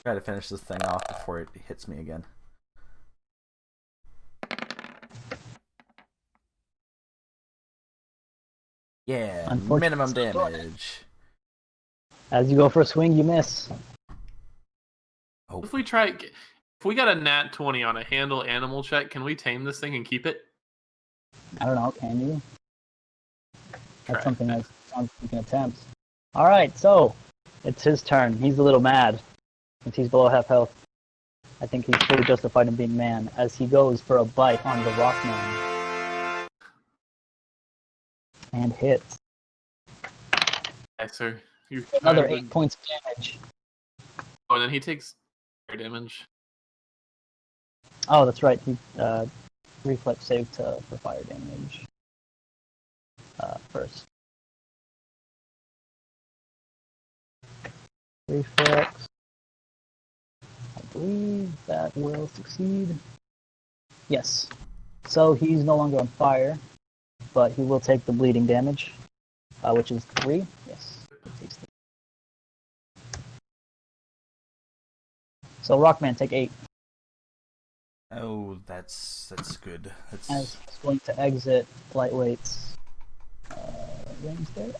try to finish this thing off before it hits me again. Yeah, minimum damage. As you go for a swing, you miss. Oh. If we got a nat 20 on a handle animal check, can we tame this thing and keep it? I don't know, can you? That's Try. something I can attempt. Alright, so it's his turn. He's a little mad since he's below half health. I think he's fully justified in being man as he goes for a bite on the Rockman. And hits. Yes, sir. Another 8 points of damage. Oh, and then he takes fire damage. Oh, that's right. He reflex save for fire damage. First. Reflex. I believe that will succeed. Yes. So he's no longer on fire, but he will take the bleeding damage, which is 3. Yes. So Rockman, take 8. Oh, that's good. As he's going to exit Lightweight's range there.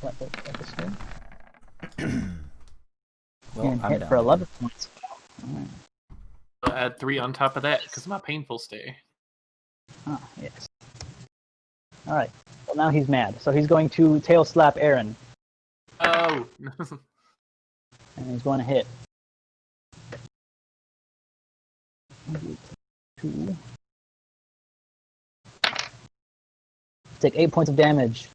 Lightweight, Well, and I'm hit down. for 11 points. Alright. I'll add 3 on top of that because of my painful stay. Ah, yes. Alright. Well, now he's mad. So he's going to tail slap Aaron. Oh! And he's going to hit. 2. Take 8 points of damage.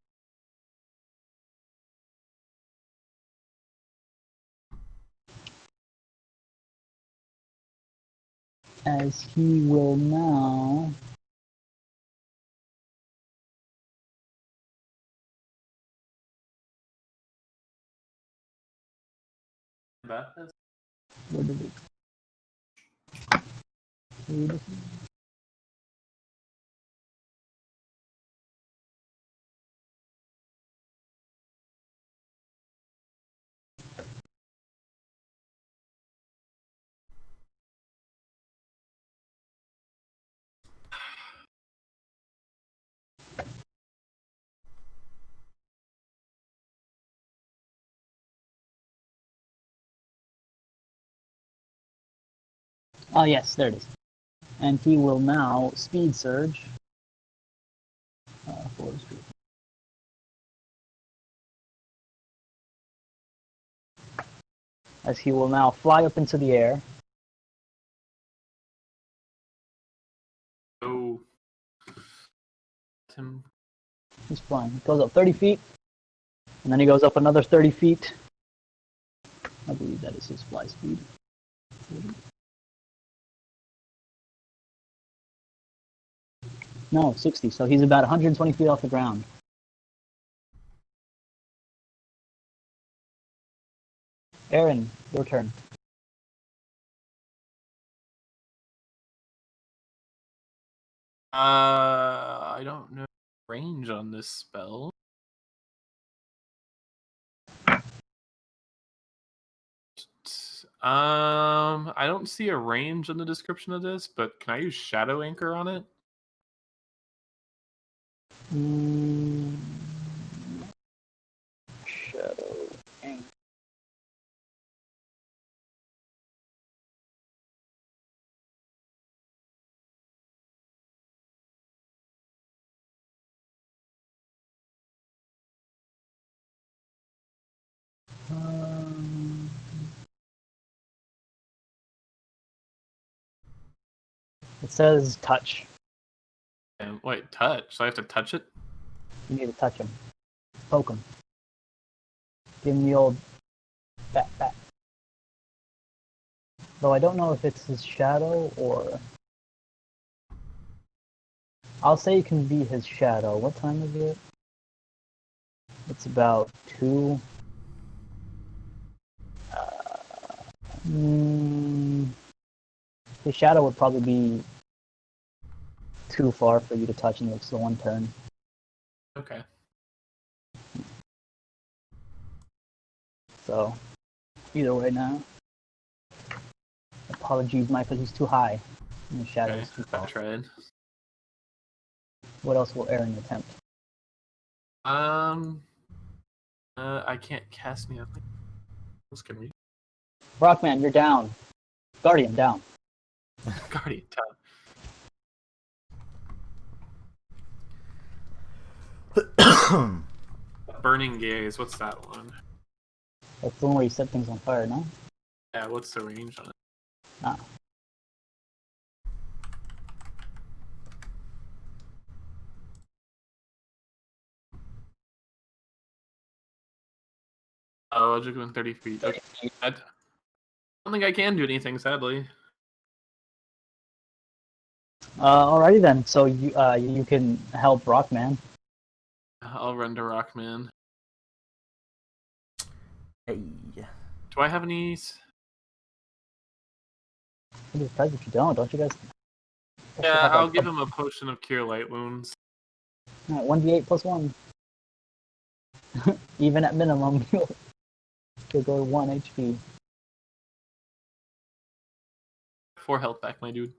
As he will now... Where did it... Oh, yes, there it is. And he will now speed surge. Forward speed. As he will now fly up into the air. Oh. Tim. He's flying. He goes up 30 feet. And then he goes up another 30 feet. I believe that is his fly speed. No, 60. So he's about 120 feet off the ground. Aaron, your turn. I don't know range on this spell. I don't see a range in the description of this, but can I use Shadow Anchor on it? Shadow Anchor. It says touch. And wait, touch. So I have to touch it? You need to touch him. Poke him. Give him the old bat bat. Though I don't know if it's his shadow or... I'll say you can be his shadow. What time is it? It's about 2. His shadow would probably be too far for you to touch, and it's the one turn. Okay. So, either way now. Apologies, Michael, he's too high. And the shadow Okay. is too I far. tried. What else will Aaron attempt? I can't cast me up. What else can we? Rockman, you're down. Guardian, down. Guardian Town. Burning Gaze. What's that one? That's the one where you set things on fire, no? Yeah. What's the range on it? Ah. Oh, I'll just go in 30 feet. Okay. I don't think I can do anything, sadly. Alrighty then. So you can help Rockman. I'll run to Rockman. Hey. Do I have any? I'd be surprised if you don't. Don't you guys? Yeah, I'll give him a potion of Cure Light Wounds. Alright, 1d8 plus 1. Even at minimum, you'll go 1 HP. 4 health back, my dude.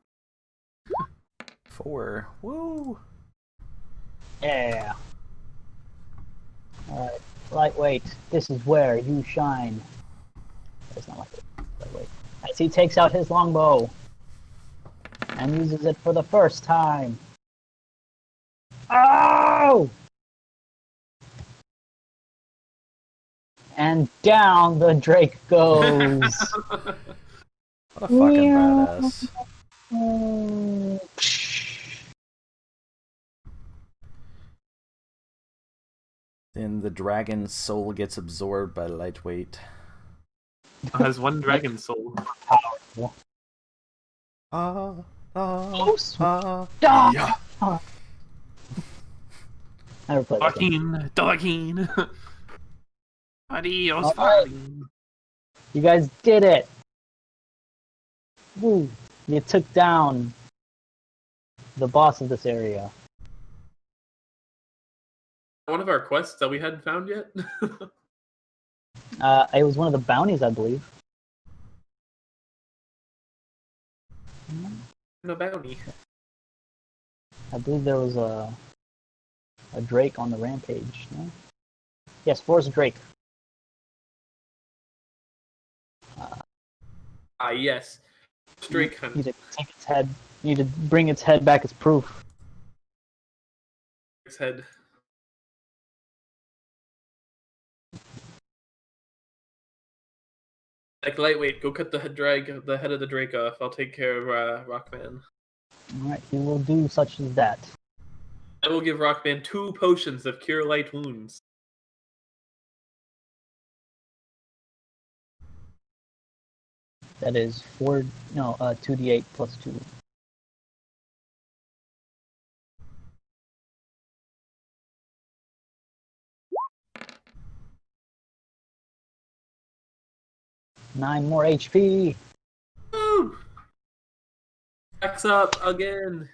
4. Woo! Yeah. Alright, lightweight. This is where you shine. It's not like it. Lightweight. As he takes out his longbow and uses it for the first time. Oh! And down the Drake goes. What a fucking badass. Then the dragon's soul gets absorbed by lightweight. Has 1 dragon soul. Powerful. Ah, Oh, sweet. yeah. I never played that game. Dogging. Adios, All right. Farley. You guys did it. Woo. You took down the boss of this area. One of our quests that we hadn't found yet. It was one of the bounties, I believe. No bounty. I believe there was a Drake on the rampage. No? Yes, Forest Drake. Yes. Strike You hunt. need to take its head. You need to bring its head back as proof. Its head. Like lightweight, go cut the head of the Drake off. I'll take care of Rockman. Alright, he will do such as that. I will give Rockman 2 potions of cure light wounds. That is 2d8 plus 2. Nine more HP. Woo! Backs up again.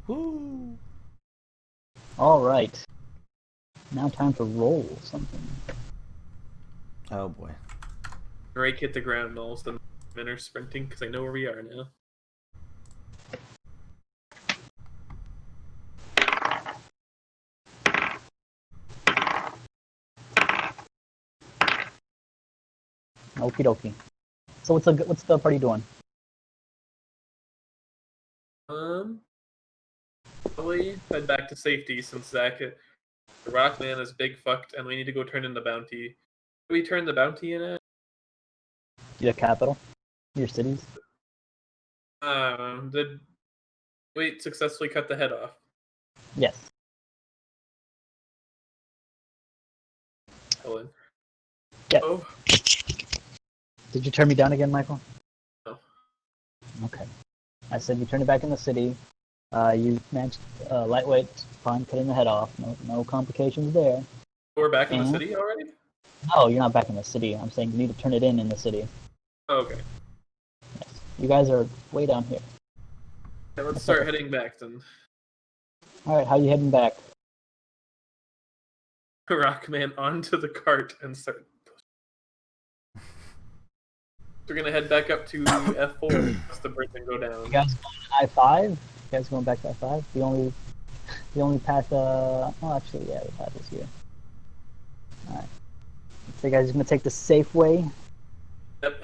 Woo! Alright. Now time to roll something. Oh boy. Drake hit the ground, and all of the men are sprinting because I know where we are now. Okie dokie. So what's the party doing? Probably head back to safety since the Rockman is big fucked, and we need to go turn in the bounty. Do we turn the bounty in at? Your capital? Your cities? Did we successfully cut the head off? Yes. Helen. Yep. Oh. Did you turn me down again, Michael? No. Okay. I said you turned it back in the city. You managed lightweight, fine, cutting the head off. No complications there. We're back in the And- city already? No, you're not back in the city. I'm saying you need to turn it in the city. Oh, okay. Yes. You guys are way down here. Yeah, let's start heading back then. Alright, how you heading back? Rockman onto the cart and start. We're gonna head back up to F4 as the bridge and go down. You guys going I-5? You guys going back to I-5? The only path, actually, yeah, the path is here. Alright. So you guys are gonna take the safe way. Yep.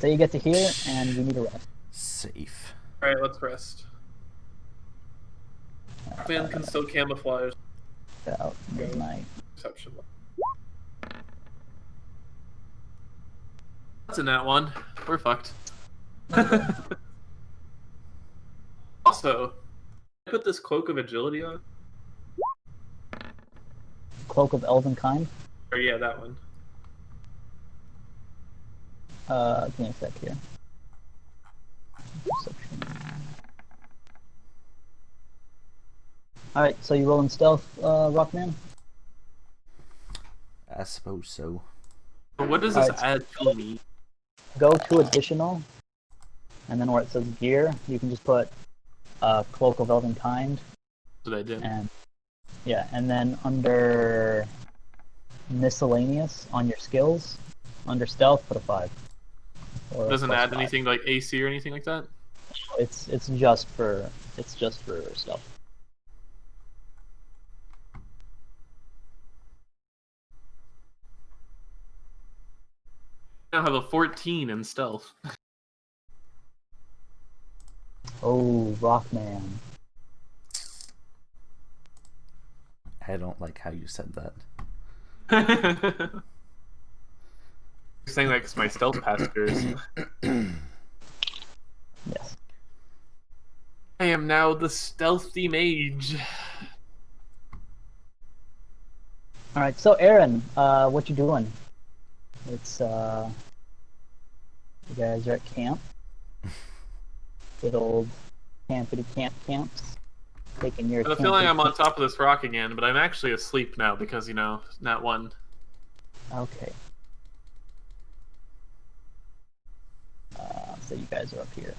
So you get to here, and you need a rest. Safe. Alright, let's rest. Rockman can still camouflage. Out midnight. Perception. That's in that one. We're fucked. Also, I put this cloak of agility on. Cloak of Elven Kind. Or yeah, that one. Give me a sec here. Perception. Alright, so you rolling stealth, Rockman? I suppose so. But what does this Alright. add to me? Go to additional, and then where it says gear, you can just put Cloak of Elven Kind, That's what I did. and yeah, and then under miscellaneous on your skills, under stealth, put a 5. Or It doesn't plus add 5. anything like AC or anything like that? It's just for stealth. I now have a 14 in stealth. Oh, Rockman. I don't like how you said that. You're saying that because my stealth passengers. Yes. I am now the stealthy mage. Alright, so Aaron, what you doing? It's, you guys are at camp. Good old campity camps. Taking your I have a feeling campity I'm on camp- top of this rock again, but I'm actually asleep now because, you know, not one. Okay. So you guys are up here.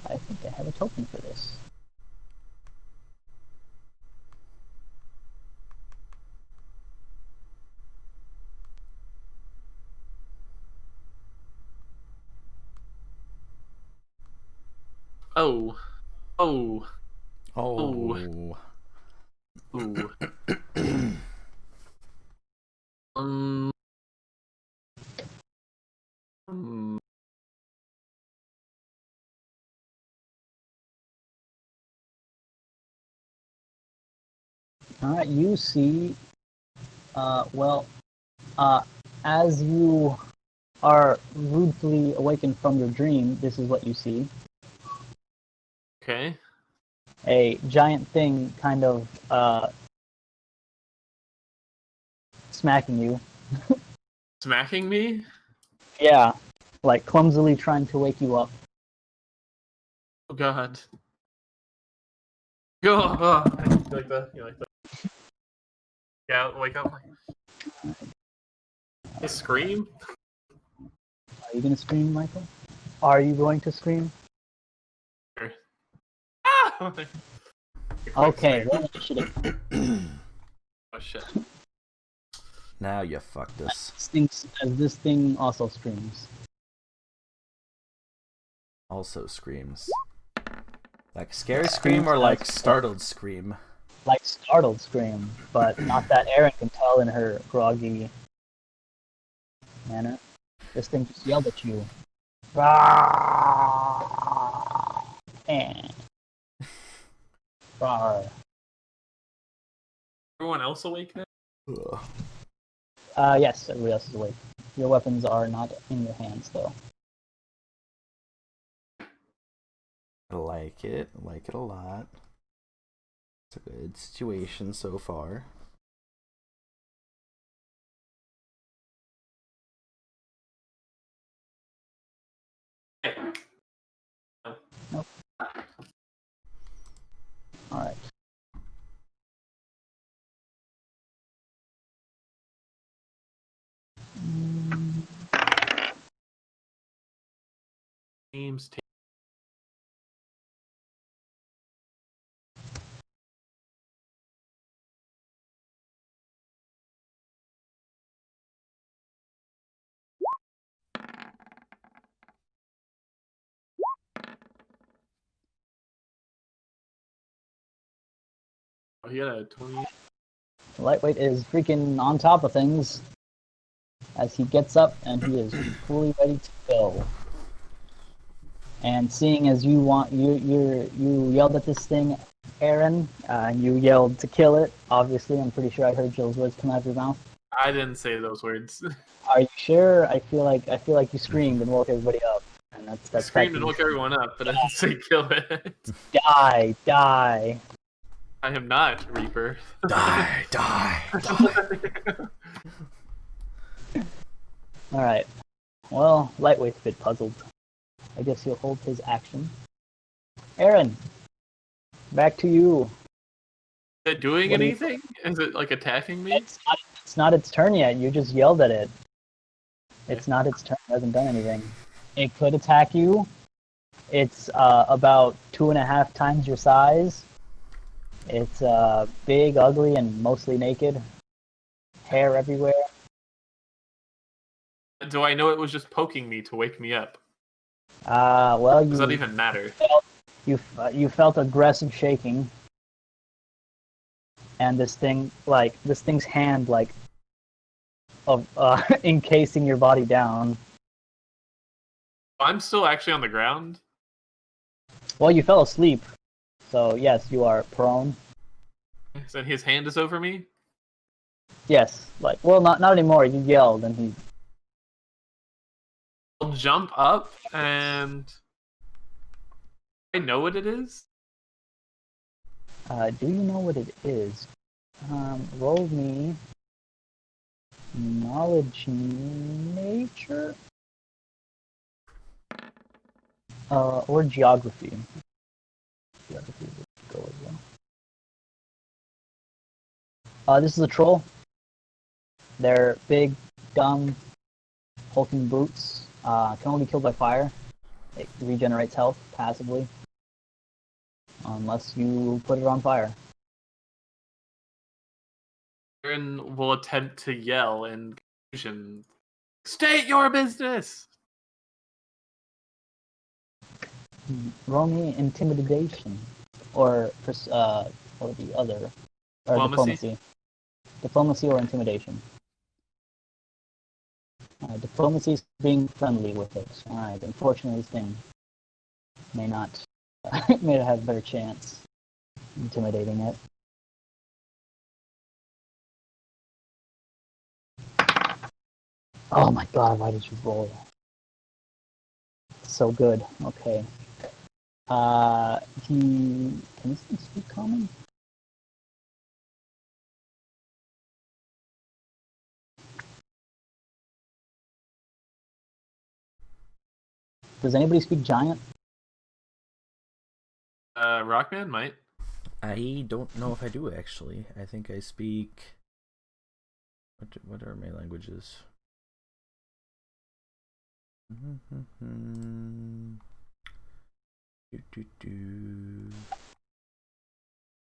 I think I have a token for this. Oh. Oh. Oh. Ooh. Alright, you see, well, as you are rudely awakened from your dream, this is what you see. Okay. A giant thing kind of smacking you. Smacking me? Yeah, like clumsily trying to wake you up. Oh god. Go. Oh, you like that? You like that? Yeah, wake up. I scream. Are you gonna scream, Michael? Are you going to scream? Ah! Okay, roll initiative. Oh shit. Now you fucked us. As this thing also screams. Also screams. Like scary scream or like startled scream? Like startled scream, but not that Erin can tell in her groggy manner. This thing just yelled at you. Everyone else awake now? Yes, everybody else is awake. Your weapons are not in your hands, though. I like it. I like it a lot. It's a good situation so far. Nope. Alright. Games take. Oh, he got a 20. Lightweight is freaking on top of things as he gets up and he is fully ready to go. And seeing as you yelled at this thing, Aaron, you yelled to kill it. Obviously, I'm pretty sure I heard Jill's words come out of your mouth. I didn't say those words. Are you sure? I feel like you screamed and woke everybody up. And that's I screamed and woke everyone up, but I didn't say kill it. Die. I am not Reaper. Die. Alright. Well, Lightweight's a bit puzzled. I guess he'll hold his action. Aaron, back to you. Is it doing What do you- anything? Is it like attacking me? It's not its turn yet. You just yelled at it. It's not its turn. It hasn't done anything. It could attack you. It's about 2.5 times your size. It's big, ugly, and mostly naked. Hair everywhere. Do I know it was just poking me to wake me up? Well, Does that even matter? you felt aggressive shaking, and this thing's hand of encasing your body down. I'm still actually on the ground. Well, you fell asleep, so yes, you are prone. So his hand is over me. Yes, not anymore. You yelled, and he. I'll jump up and I know what it is. Do you know what it is? Roll me knowledge nature, or geography. Geography would go as well. This is a troll. They're big, dumb, hulking brutes. Can only be killed by fire. It regenerates health passively, unless you put it on fire. Aaron will attempt to yell in confusion. State your business! Roll me intimidation, or the other, or Diplomacy? Diplomacy or intimidation. Diplomacy is being friendly with it. Alright, unfortunately this thing may not have a better chance intimidating it. Oh my god, why did you roll that? So good. Okay. He can he speak common? Does anybody speak giant? Rockman might. I don't know if I do actually. I think I speak. What are my languages?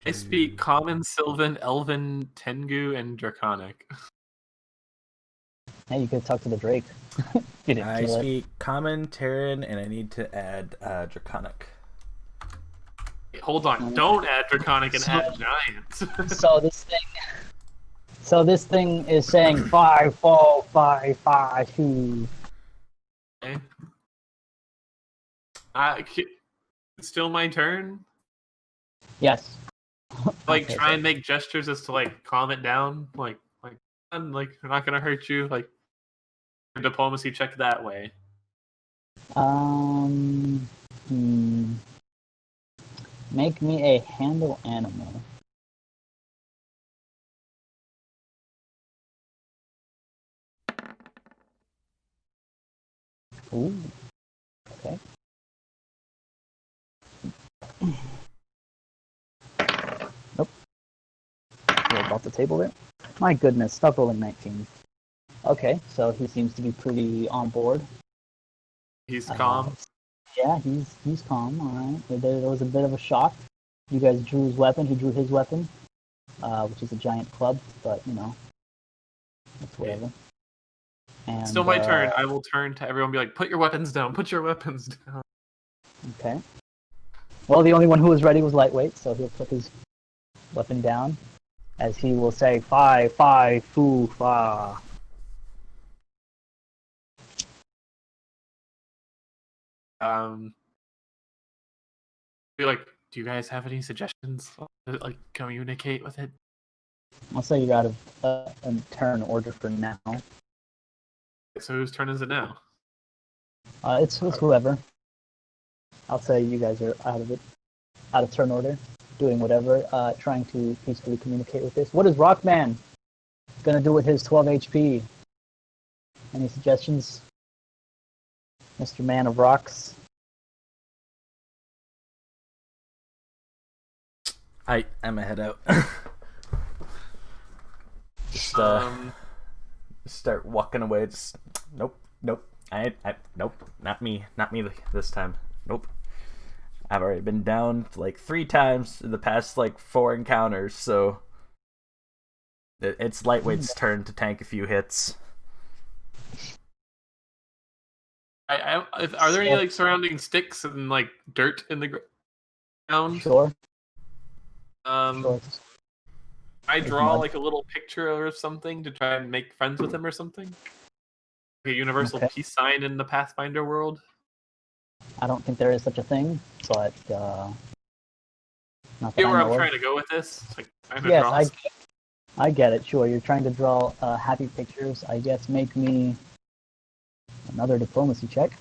I speak Common, Sylvan, Elven, Tengu, and Draconic. Hey, you could talk to the Drake. You didn't I kill it. speak Common, Terran, and I need to add Draconic. Hold on, don't add Draconic and add Giant. So this thing is saying 5, 4, 5, 5, 2. Okay. It's still my turn. Yes. Like, Okay, try so- and make gestures as to like calm it down. Like, we're not gonna hurt you. Like, diplomacy check that way. Hmm. Make me a handle animal. Ooh. Okay. Nope. Roll off the table there. My goodness, stop rolling 19. Okay, so he seems to be pretty on board. He's calm. Yeah, he's calm. All right. There was a bit of a shock. You guys drew his weapon. He drew his weapon, which is a giant club. But you know, it's whatever. And, It's still my turn. I will turn to everyone and be like, put your weapons down. Put your weapons down. Okay. Well, the only one who was ready was Lightweight, so he'll put his weapon down, as he will say, 5, 5, foo, fa. Be like, do you guys have any suggestions? Like, communicate with it. I'll say you're out of a turn order for now. So whose turn is it now? It's whoever. I'll say you guys are out of turn order, doing whatever, trying to peacefully communicate with this. What is Rockman gonna do with his 12 HP? Any suggestions, Mr. Man of Rocks? I'm gonna head out. Just start walking away. Just nope. Nope. Not me this time. Nope. I've already been down like 3 times in the past like 4 encounters, so it's Lightweight's turn to tank a few hits. Are there any like surrounding sticks and like dirt in the ground? Sure. Sure. I draw like a little picture or something to try and make friends with him or something. Like a universal peace sign in the Pathfinder world. I don't think there is such a thing, but not that See where I know I'm trying of. to go with this? Like, Yes, I get it. Sure, you're trying to draw happy pictures. I guess make me another diplomacy check.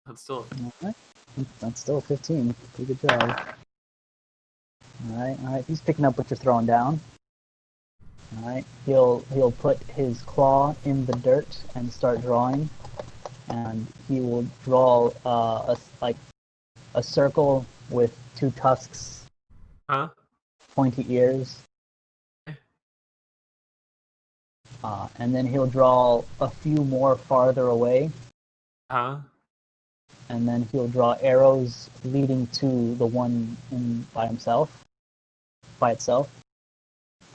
That's still. Alright. That's still a 15. Pretty good job. Alright. He's picking up what you're throwing down. Alright. He'll put his claw in the dirt and start drawing. And he will draw a circle with 2 tusks. Huh? Pointy ears. And then he'll draw a few more farther away. Huh? And then he'll draw arrows leading to the one by itself.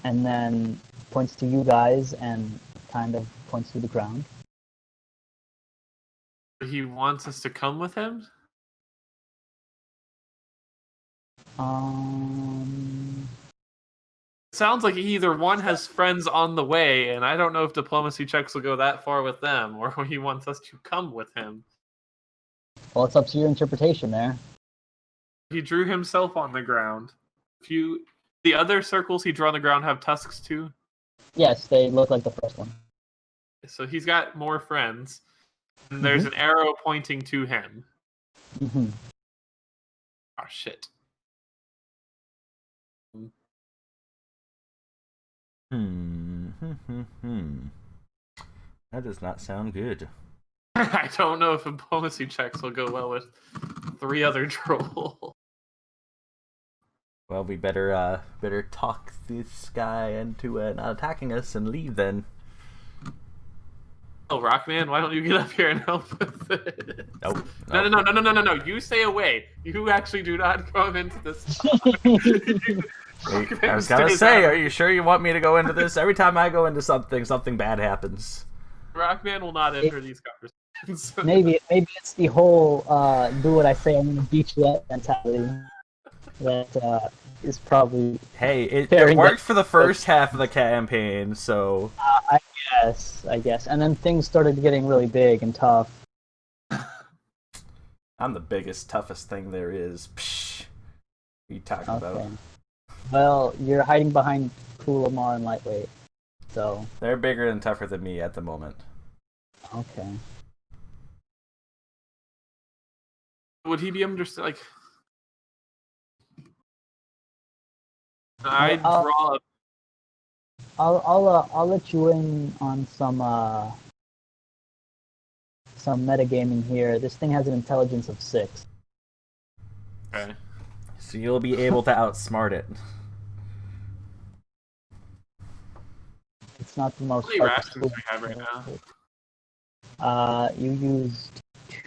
And then points to you guys and kind of points to the ground. He wants us to come with him? Sounds like either one has friends on the way, and I don't know if diplomacy checks will go that far with them, or he wants us to come with him. Well, it's up to your interpretation there. He drew himself on the ground. The other circles he drew on the ground have tusks too. Yes, they look like the first one. So he's got more friends. And there's an arrow pointing to him. Mm-hmm. Oh, shit. That does not sound good. I don't know if diplomacy checks will go well with 3 other trolls. Well, we better talk this guy into not attacking us and leave then. Oh, Rockman, why don't you get up here and help with it? Nope. No. You stay away. You actually do not come into this. I was gonna say, are you sure you want me to go into this? Every time I go into something, something bad happens. Rockman will not enter these conversations. Maybe it's the whole do what I say, I'm gonna beat you up mentality that is probably. Hey, it worked for the first half of the campaign, so. I guess, and then things started getting really big and tough. I'm the biggest, toughest thing there is. Psh. What are you talking about? Well, you're hiding behind Kulamar and Lightweight, so. They're bigger and tougher than me at the moment. Okay. Would he be understood? Like, I draw. I'll let you in on some metagaming here. This thing has an intelligence of 6. Okay. So you'll be able to outsmart it. It's not the most. How many rations do we have right now? You used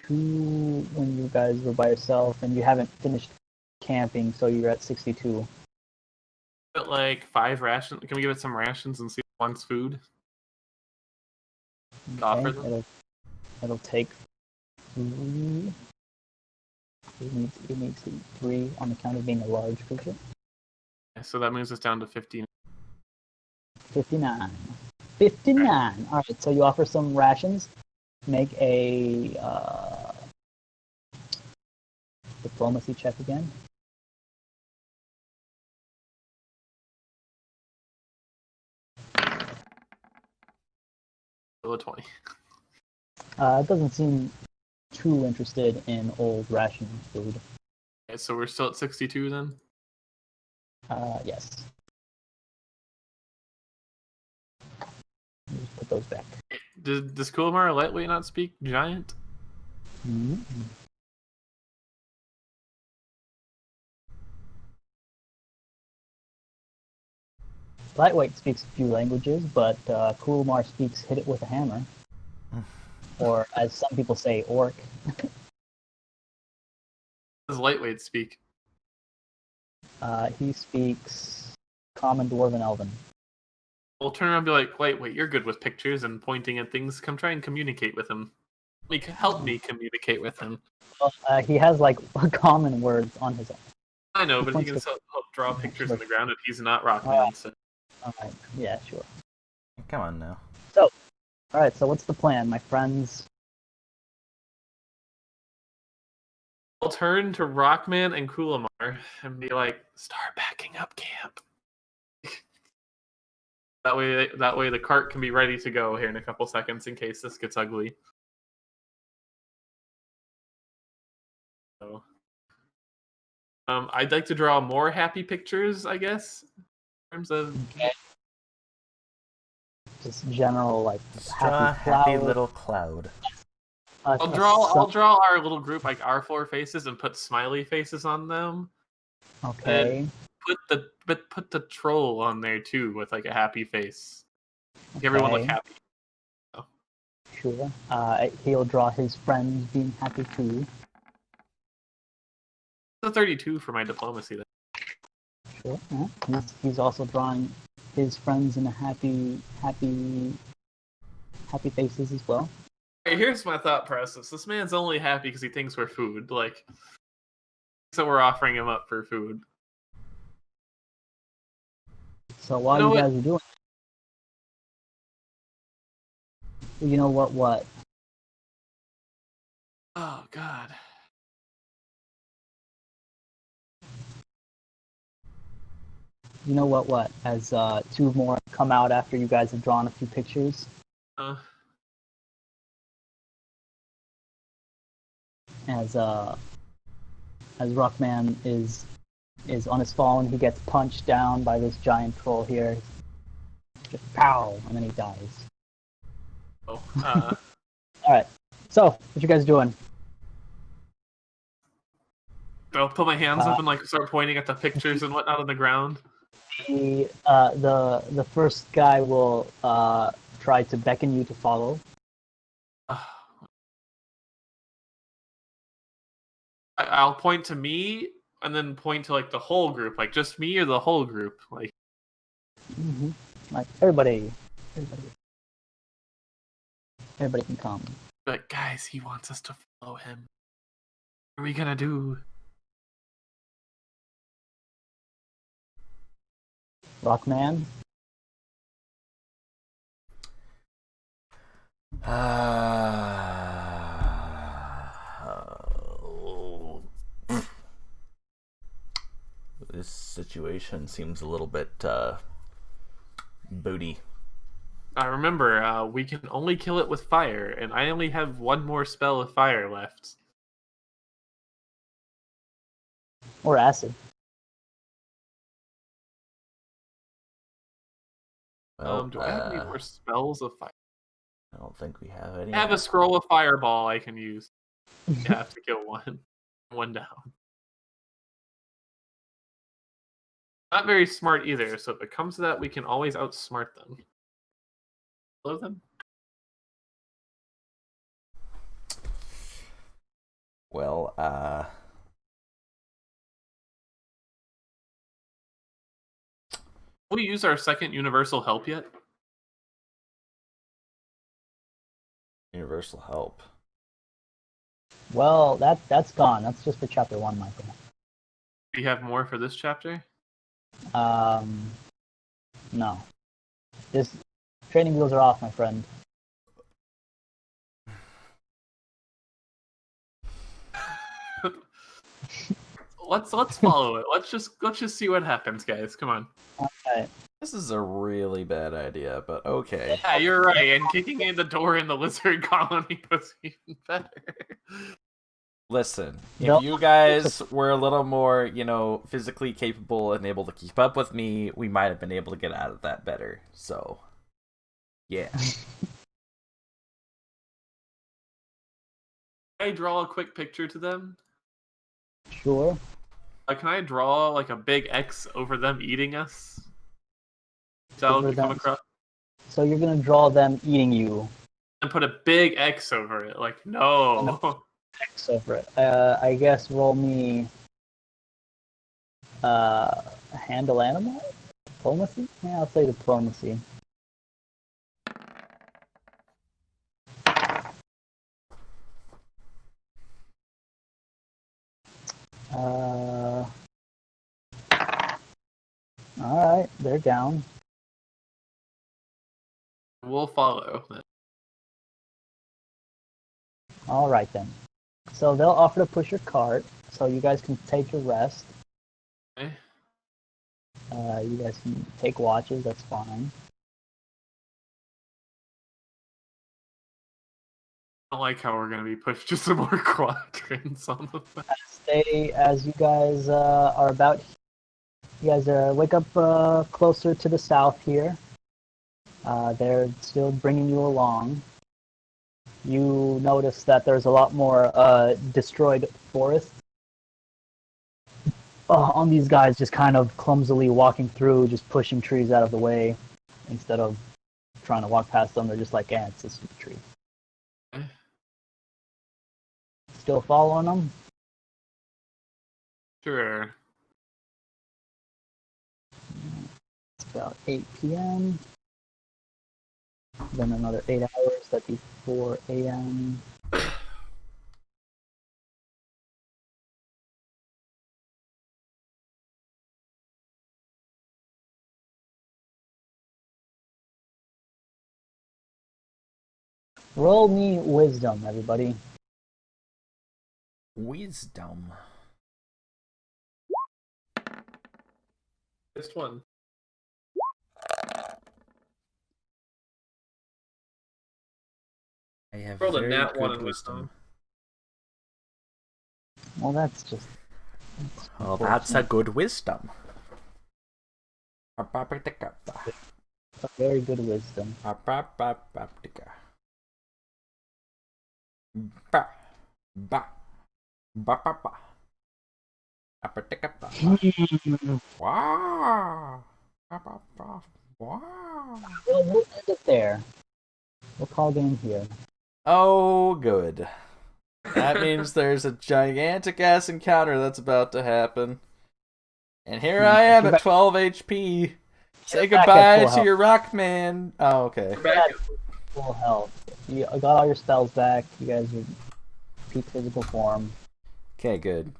2 when you guys were by yourself, and you haven't finished camping, so you're at 62. But like 5 rations. Can we give it some rations and see if it wants food? Okay. Offer them? It'll take 3. It needs 3 on account of being a large creature. So that moves us down to 15. 59. 59. All right. So you offer some rations. Make a diplomacy check again. Still a 20. It doesn't seem too interested in old ration food. Okay, so we're still at 62 then? Yes. Just put those back. Does Kulamar Lightweight not speak giant? Mm-hmm. Lightweight speaks a few languages, but Kulmar speaks hit it with a hammer. Or, as some people say, orc. Does Lightweight speak? He speaks Common, Dwarven, Elven. We'll turn around and be like, Lightweight, you're good with pictures and pointing at things. Come try and communicate with him. Help me communicate with him. Well, he has, like, common words on his own. I know, but he can still help draw pictures on the ground if he's not Rockman. So. Alright, yeah, sure. Come on now. So, alright, so what's the plan, my friends? I'll turn to Rockman and Kulamar and be like, start backing up camp. That way the cart can be ready to go here in a couple seconds in case this gets ugly. So, I'd like to draw more happy pictures, I guess. In terms of just general, like, happy little cloud. I'll draw our little group, like our 4 faces, and put smiley faces on them. Okay. And put the troll on there too with like a happy face. Make everyone look happy. Oh. Sure. He'll draw his friends being happy too. It's a 32 for my diplomacy. Then. Sure. Yeah. He's also drawing his friends in a happy faces as well. Right, here's my thought process. This man's only happy because he thinks we're food. Like, so we're offering him up for food. So while you guys are doing it, you know what? Oh, God. You know what? As two more come out after you guys have drawn a few pictures. Uh, As Rockman is on his phone, he gets punched down by this giant troll here. Just pow, and then he dies. oh, All right. So, what you guys doing? I'll put my hands up and like start pointing at the pictures and whatnot on the ground. The first guy will try to beckon you to follow. I'll point to me and then point to like the whole group, like just me or the whole group. Like, Like everybody can come. but guys, he wants us to follow him. What are we gonna do? Rockman. This situation seems a little bit booty. Remember, we can only kill it with fire, and I only have one more spell of fire left. Or acid. Well, Do I have any more spells of fire? I don't think we have any. I have a scroll of fireball I can use. You have to kill one. One down. Not very smart either, so if it comes to that, we can always outsmart them. Blow them? Well, Will we use our second universal help yet? universal help. Well, that's gone. That's just for chapter 1, Michael. Do you have more for this chapter? No. This training wheels are off, my friend. Let's follow it. Let's just see what happens, guys. Come on. Alright. This is a really bad idea, but okay. Yeah, you're right. And kicking in the door in the lizard colony was even better. Listen, Nope. if you guys were a little more, physically capable and able to keep up with me, we might have been able to get out of that better. So, yeah. Can I draw a quick picture to them? Sure. Can I draw like a big X over them eating us? Is that Over what come them. across? So you're gonna draw them eating you. And put a big X over it. Like, no. X over it. I guess roll me handle animal? Diplomacy? Yeah, I'll say diplomacy. Alright, they're down. We'll follow. Alright then. So they'll offer to push your cart, so you guys can take your rest. Okay. You guys can take watches, that's fine. I don't like how we're gonna be pushed to some more quadrants on the map. As you guys are about, you guys wake up closer to the south here. They're still bringing you along. You notice that there's a lot more destroyed forest on these guys just kind of clumsily walking through, just pushing trees out of the way instead of trying to walk past them. They're just like, it's a stupid tree. Still following them? Sure. It's about 8 p.m. Then another 8 hours, that'd be 4 a.m. Roll me wisdom, everybody. Wisdom. Just one. I have Rolled a very nat one good in wisdom. Well, that's just. Well, that's a good wisdom. A very good wisdom. Wow. Well, we'll end it there. We'll call game here. Oh, good. That means there's a gigantic ass encounter that's about to happen. And here I am at 12 HP. Say back at goodbye full to health. your rock man. Oh, okay. Back at full health. You got all your spells back. You guys are peak physical form. Okay, good.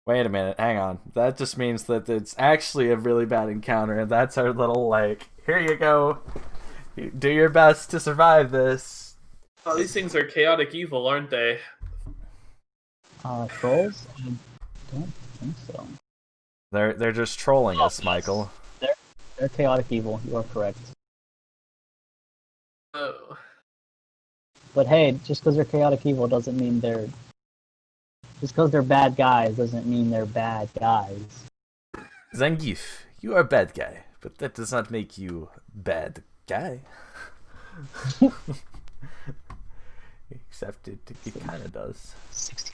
Wait a minute, hang on. That just means that it's actually a really bad encounter, and that's our little, like, here you go. Do your best to survive this. Oh, these things are chaotic evil, aren't they? Trolls? I don't think so. They're just trolling us, yes. Michael. They're chaotic evil. You are correct. Oh. But hey, just because they're chaotic evil doesn't mean they're. Just because they're bad guys doesn't mean they're bad guys. Zangief, you are a bad guy, but that does not make you bad guy. Except it kind of does. 16